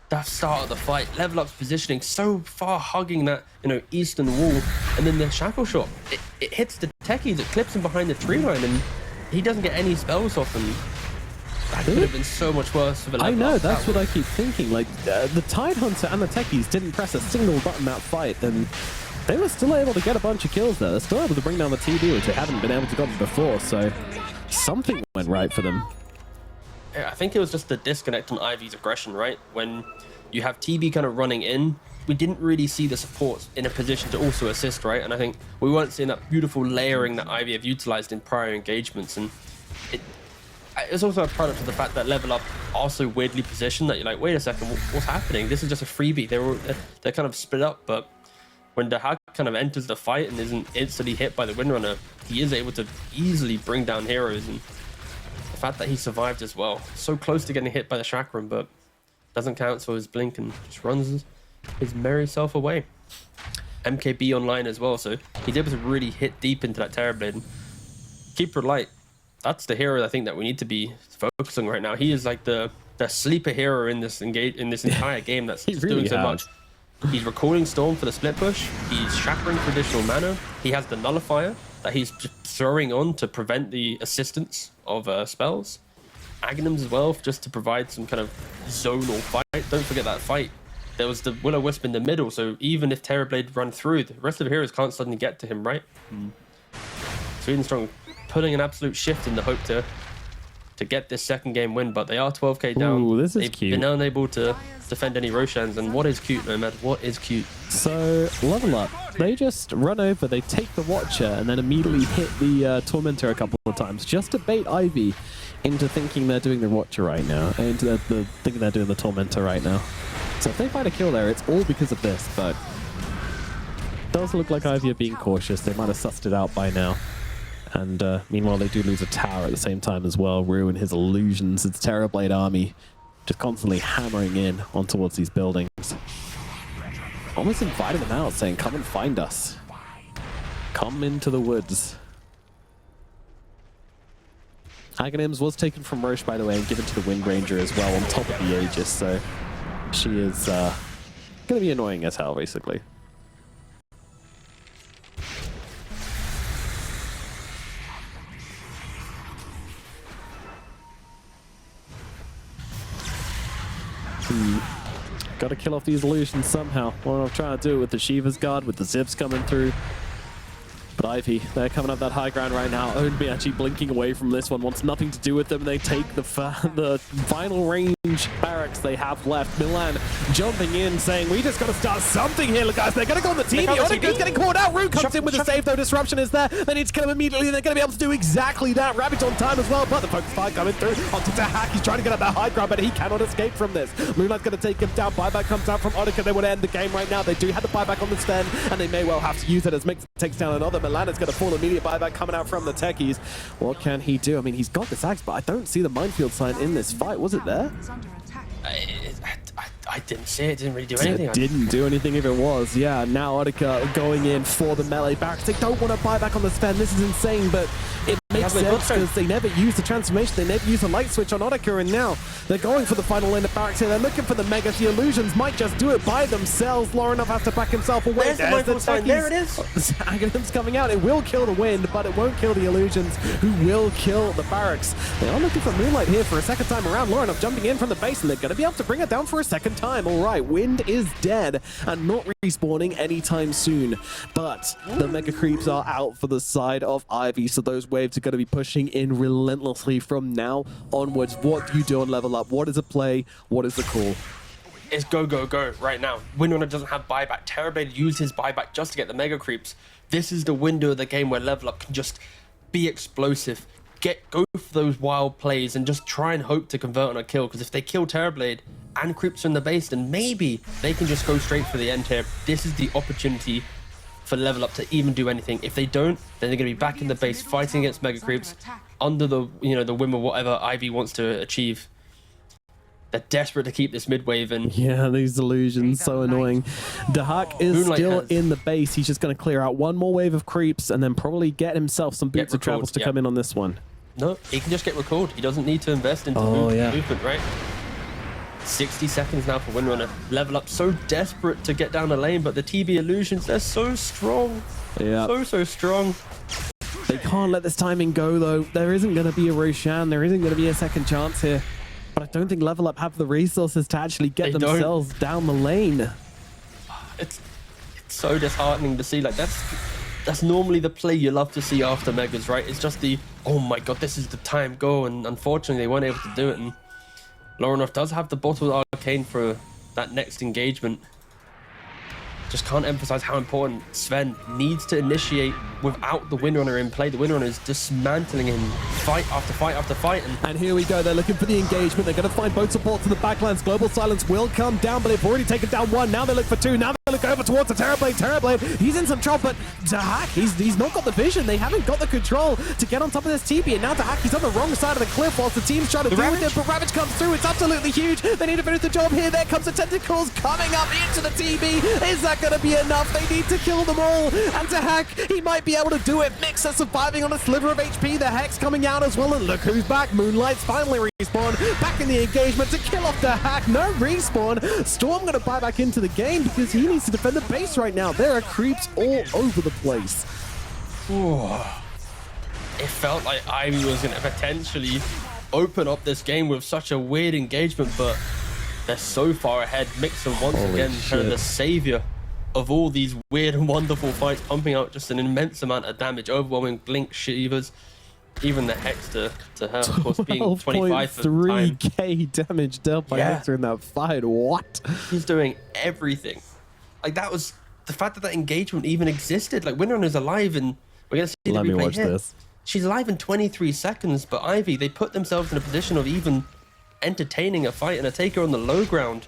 that start of the fight, Level Up's positioning so far, hugging that eastern wall, and then the shackle shot, it hits the techies, it clips him behind the tree line, and he doesn't get any spells off, and that could have been so much worse for the Level Up. I know, that's what I keep thinking. Like the Tidehunter and the techies didn't press a single button that fight, and they were still able to get a bunch of kills there. They're still able to bring down the TD, which they haven't been able to get before, so something went right for them. Yeah, I think it was just the disconnect on Ivy's aggression, right? When you have TB kind of running in, we didn't really see the support in a position to also assist, right? And I think we weren't seeing that beautiful layering that Ivy have utilized in prior engagements. And it's also a product of the fact that Level Up are so weirdly positioned that you're like, wait a second, what's happening? This is just a freebie. They're kind of split up, but when the Hag kind of enters the fight and isn't instantly hit by the Windrunner, he is able to easily bring down heroes. And the fact that he survived as well, so close to getting hit by the chakram, but doesn't count for his blink and just runs his merry self away. MKB online as well, so he's able to really hit deep into that Terrorblade. And Keeper Light, that's the hero I think that we need to be focusing right now. He is like the sleeper hero in this entire game that's just really doing so much. He's recalling Storm for the split push. He's shattering for additional mana. He has the Nullifier that he's just throwing on to prevent the assistance of spells. Aghanims as well, just to provide some kind of zonal fight. Don't forget that fight. There was the Will-O-Wisp in the middle, so even if Terrorblade run through, the rest of the heroes can't suddenly get to him, right? Sweden Strong putting an absolute shift in the hope to get this second game win, but they are 12k down. Ooh, this is They've cute. been unable to defend any Roshans, and what is cute, Nomad? What is cute? So, Level Up, they just run over, they take the Watcher, and then immediately hit the Tormentor a couple of times, just to bait Ivy into thinking they're doing the Watcher right now, into thinking they're doing the Tormentor right now. So if they find a kill there, it's all because of this, but it does look like Ivy are being cautious. They might have sussed it out by now. And meanwhile, they do lose a tower at the same time as well. Ruin his illusions. It's Terrorblade army just constantly hammering in on towards these buildings. Almost inviting them out, saying, come and find us. Come into the woods. Aghanims was taken from Roche, by the way, and given to the Wind Ranger as well on top of the Aegis, so she is going to be annoying as hell, basically. Got to kill off these illusions somehow. Well, I'm trying to do it with the Shiva's Guard, with the Zips coming through. But Ivy, they're coming up that high ground right now. Ownby actually blinking away from this one, wants nothing to do with them. They take the final range orange barracks they have left. Milan jumping in, saying, we just got to start something here, guys. They're going to go on the TV. Odegaard's getting caught out. Rue comes in with a save, though. Disruption is there. They need to kill him immediately. They're going to be able to do exactly that. Ravage on time as well, but the focus fire coming through onto Tahak. He's trying to get up that high ground, but he cannot escape from this. Moonlight's going to take him down. Buyback comes out from Odegaard. They want to end the game right now. They do have the buyback on the Sven, and they may well have to use it as Mix takes down another. Milan is going to fall. Immediate buyback coming out from the techies. What can he do? I mean, he's got this axe, but I don't see the minefield sign in this fight. Was it there? I didn't see it. Didn't really do anything. It didn't do anything if it was. Yeah, now Odegaard going in for the melee barracks. They don't want to buy back on the Sven. This is insane, but it makes sense because they never used the transformation. They never used the light switch on Odegaard, and now they're going for the final lane of barracks here. They're looking for the Mega. The illusions might just do it by themselves. Lorinov has to back himself away. There's the sign. There it is. Aghanim's coming out. It will kill the wind, but it won't kill the illusions, who will kill the barracks. They are looking for Moonlight here for a second time around. Lorinov jumping in from the base, and they're going to be able to bring it down for a second time. All right, wind is dead and not respawning anytime soon, but the Mega Creeps are out for the side of Ivy, so those waves are going to be pushing in relentlessly from now onwards. What do you do on level up? What is a play? What is the call? It's go, go, go right now. Windrunner doesn't have buyback. Terrorblade used his buyback just to get the Mega Creeps. This is the window of the game where level up can just be explosive. Go for those wild plays and just try and hope to convert on a kill, because if they kill Terrorblade and Creeps in the base, then maybe they can just go straight for the end here. This is the opportunity for level up to even do anything. If they don't, then they're going to be back in the base fighting against Mega Creeps under the the whim of whatever Ivy wants to achieve. They're desperate to keep this mid wave, and yeah, these illusions so annoying. Dahak is Moonlight still in the base. He's just going to clear out one more wave of creeps and then probably get himself some boots of travels to come in on this one. No, he can just get recalled. He doesn't need to invest into movement, right? 60 seconds now for Windrunner. Level up so desperate to get down the lane, but the TB illusions, they're so strong. Yeah. So strong. They can't let this timing go, though. There isn't going to be a Roshan. There isn't going to be a second chance here. But I don't think Level Up have the resources to actually get themselves down the lane. It's so disheartening to see. Like, that's normally the play you love to see after Megas, right? It's just the, oh my god, this is the time go, and unfortunately they weren't able to do it. And Lorinov does have the bottle arcane for that next engagement. Just can't emphasize how important Sven needs to initiate without the Windrunner in play. The Windrunner is dismantling him fight after fight after fight. And here we go. They're looking for the engagement. They're going to find both supports in the backlands. Global Silence will come down, but they've already taken down one. Now they look for two. Now they look over towards the Terrorblade. Terrorblade, he's in some trouble, but Dahak, he's not got the vision. They haven't got the control to get on top of this TP. And now Dahak, he's on the wrong side of the cliff whilst the team's trying to deal with it. But Ravage comes through. It's absolutely huge. They need to finish the job here. There comes the tentacles coming up into the TB. Is that going to be enough? They need to kill them all. And Dahak, he might be able to do it. Mixer surviving on a sliver of HP. The Hex coming out as well. And look who's back. Moonlight's finally respawned. Back in the engagement to kill off Dahak. No respawn. Storm going to buy back into the game because he needs to defend the base right now. There are creeps all over the place. Ooh. It felt like Ivy was going to potentially open up this game with such a weird engagement, but they're so far ahead. Mixer once again, kind of the savior of all these weird and wonderful fights, pumping out just an immense amount of damage, overwhelming blink shivers. Even the Hex to her, of course, being 25 for the time. 3k damage dealt by Hector in that fight. What? He's doing everything. Like, that was the fact that engagement even existed. Like, Windrunner's alive, and we're going to see the replay here. Let me watch this. She's alive in 23 seconds, but Ivy, they put themselves in a position of even entertaining a fight and a taker on the low ground.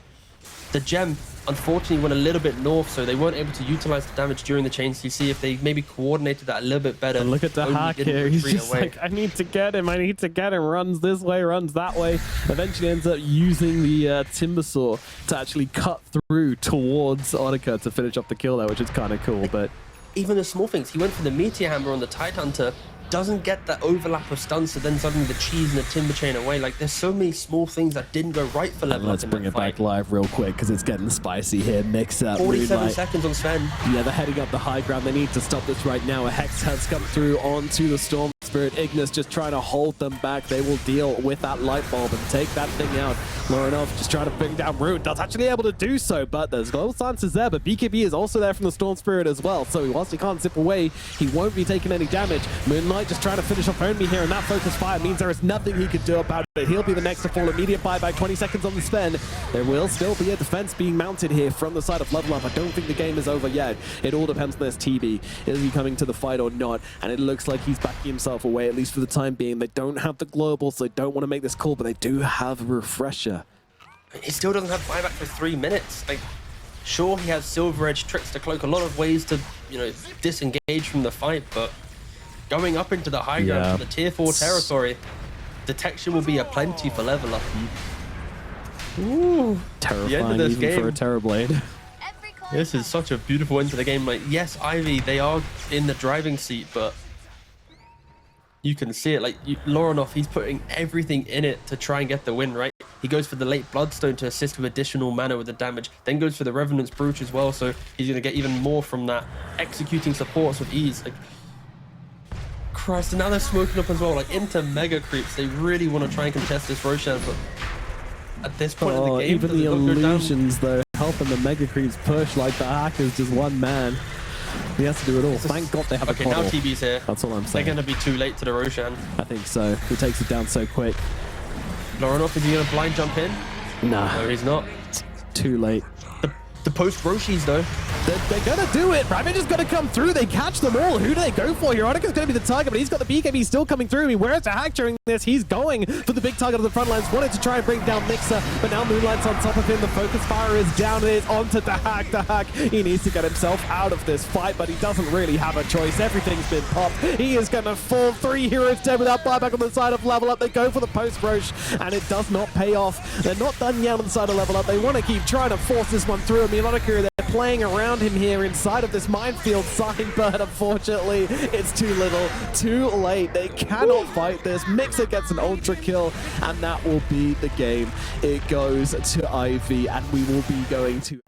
The gem, unfortunately, went a little bit north, so they weren't able to utilize the damage during the chain CC. If they maybe coordinated that a little bit better. And look at Dahak here. He's just like, I need to get him. I need to get him. Runs this way, runs that way. Eventually ends up using the Timber Saw to actually cut through towards Odegaard to finish up the kill there, which is kind of cool. But even the small things. He went for the Meteor Hammer on the Tidehunter. Doesn't get that overlap of stuns, so then suddenly the cheese and the timber chain away. Like, there's so many small things that didn't go right for level up. Let's bring it back live real quick because it's getting spicy here. Mix up 47 seconds on Sven. Yeah, they're heading up the high ground. They need to stop this right now. A Hex has come through onto the Storm. Spirit. Ignis just trying to hold them back. They will deal with that light bulb and take that thing out. Lorinov just trying to bring down Rune. Does actually able to do so, but there's global silence is there, but BKB is also there from the Storm Spirit as well. So whilst he can't zip away, he won't be taking any damage. Moonlight just trying to finish off Only here, and that focus fire means there is nothing he could do about it. He'll be the next to fall. Immediate buyback, 20 seconds on the Sven. There will still be a defense being mounted here from the side of Level Up. I don't think the game is over yet. It all depends on this TB. Is he coming to the fight or not? And it looks like he's backing himself away, at least for the time being. They don't have the global, so they don't want to make this call, but they do have a refresher. He still doesn't have buyback for 3 minutes. Like, sure, he has Silver Edge tricks to cloak, a lot of ways to, you know, disengage from the fight, but going up into the high ground, to the tier 4 territory, detection will be aplenty for Level Up. Ooh, terrifying this even game. for a Terrorblade. This is such a beautiful end to the game. Like, yes, Ivy, they are in the driving seat, but you can see it. Like, Lorinov, he's putting everything in it to try and get the win, right? He goes for the late Bloodstone to assist with additional mana with the damage, then goes for the Revenant's Brooch as well, so he's going to get even more from that, executing supports with ease. Like, Christ, and now they're smoking up as well, like, into Mega Creeps. They really want to try and contest this Roshan, but at this point in the game, even the illusions, though, helping the Mega Creeps push like the hack is just one man. He has to do it all. Thank God they have a Okay, now TB's here. That's all I'm saying. They're going to be too late to the Roshan. I think so. He takes it down so quick. Lorinov, is he going to blind jump in? Nah. No, he's not. Too late. The post Roshis, though. They're gonna do it. Ravage is gonna come through. They catch them all. Who do they go for? Euronica's gonna be the target, but he's got the BKB still coming through. I mean, where's the hack during this? He's going for the big target of the front lines. Wanted to try and bring down Mixer, but now Moonlight's on top of him. The focus fire is down. It is onto the hack. The hack. He needs to get himself out of this fight, but he doesn't really have a choice. Everything's been popped. He is gonna fall. 3 heroes dead without buyback on the side of Level Up. They go for the post Roche, and it does not pay off. They're not done yet on the side of Level Up. They want to keep trying to force this one through. I mean, they're playing around him here inside of this minefield sign, but unfortunately it's too little, too late. They cannot fight this. Mixer gets an ultra kill, and that will be the game. It goes to Ivy, and we will be going to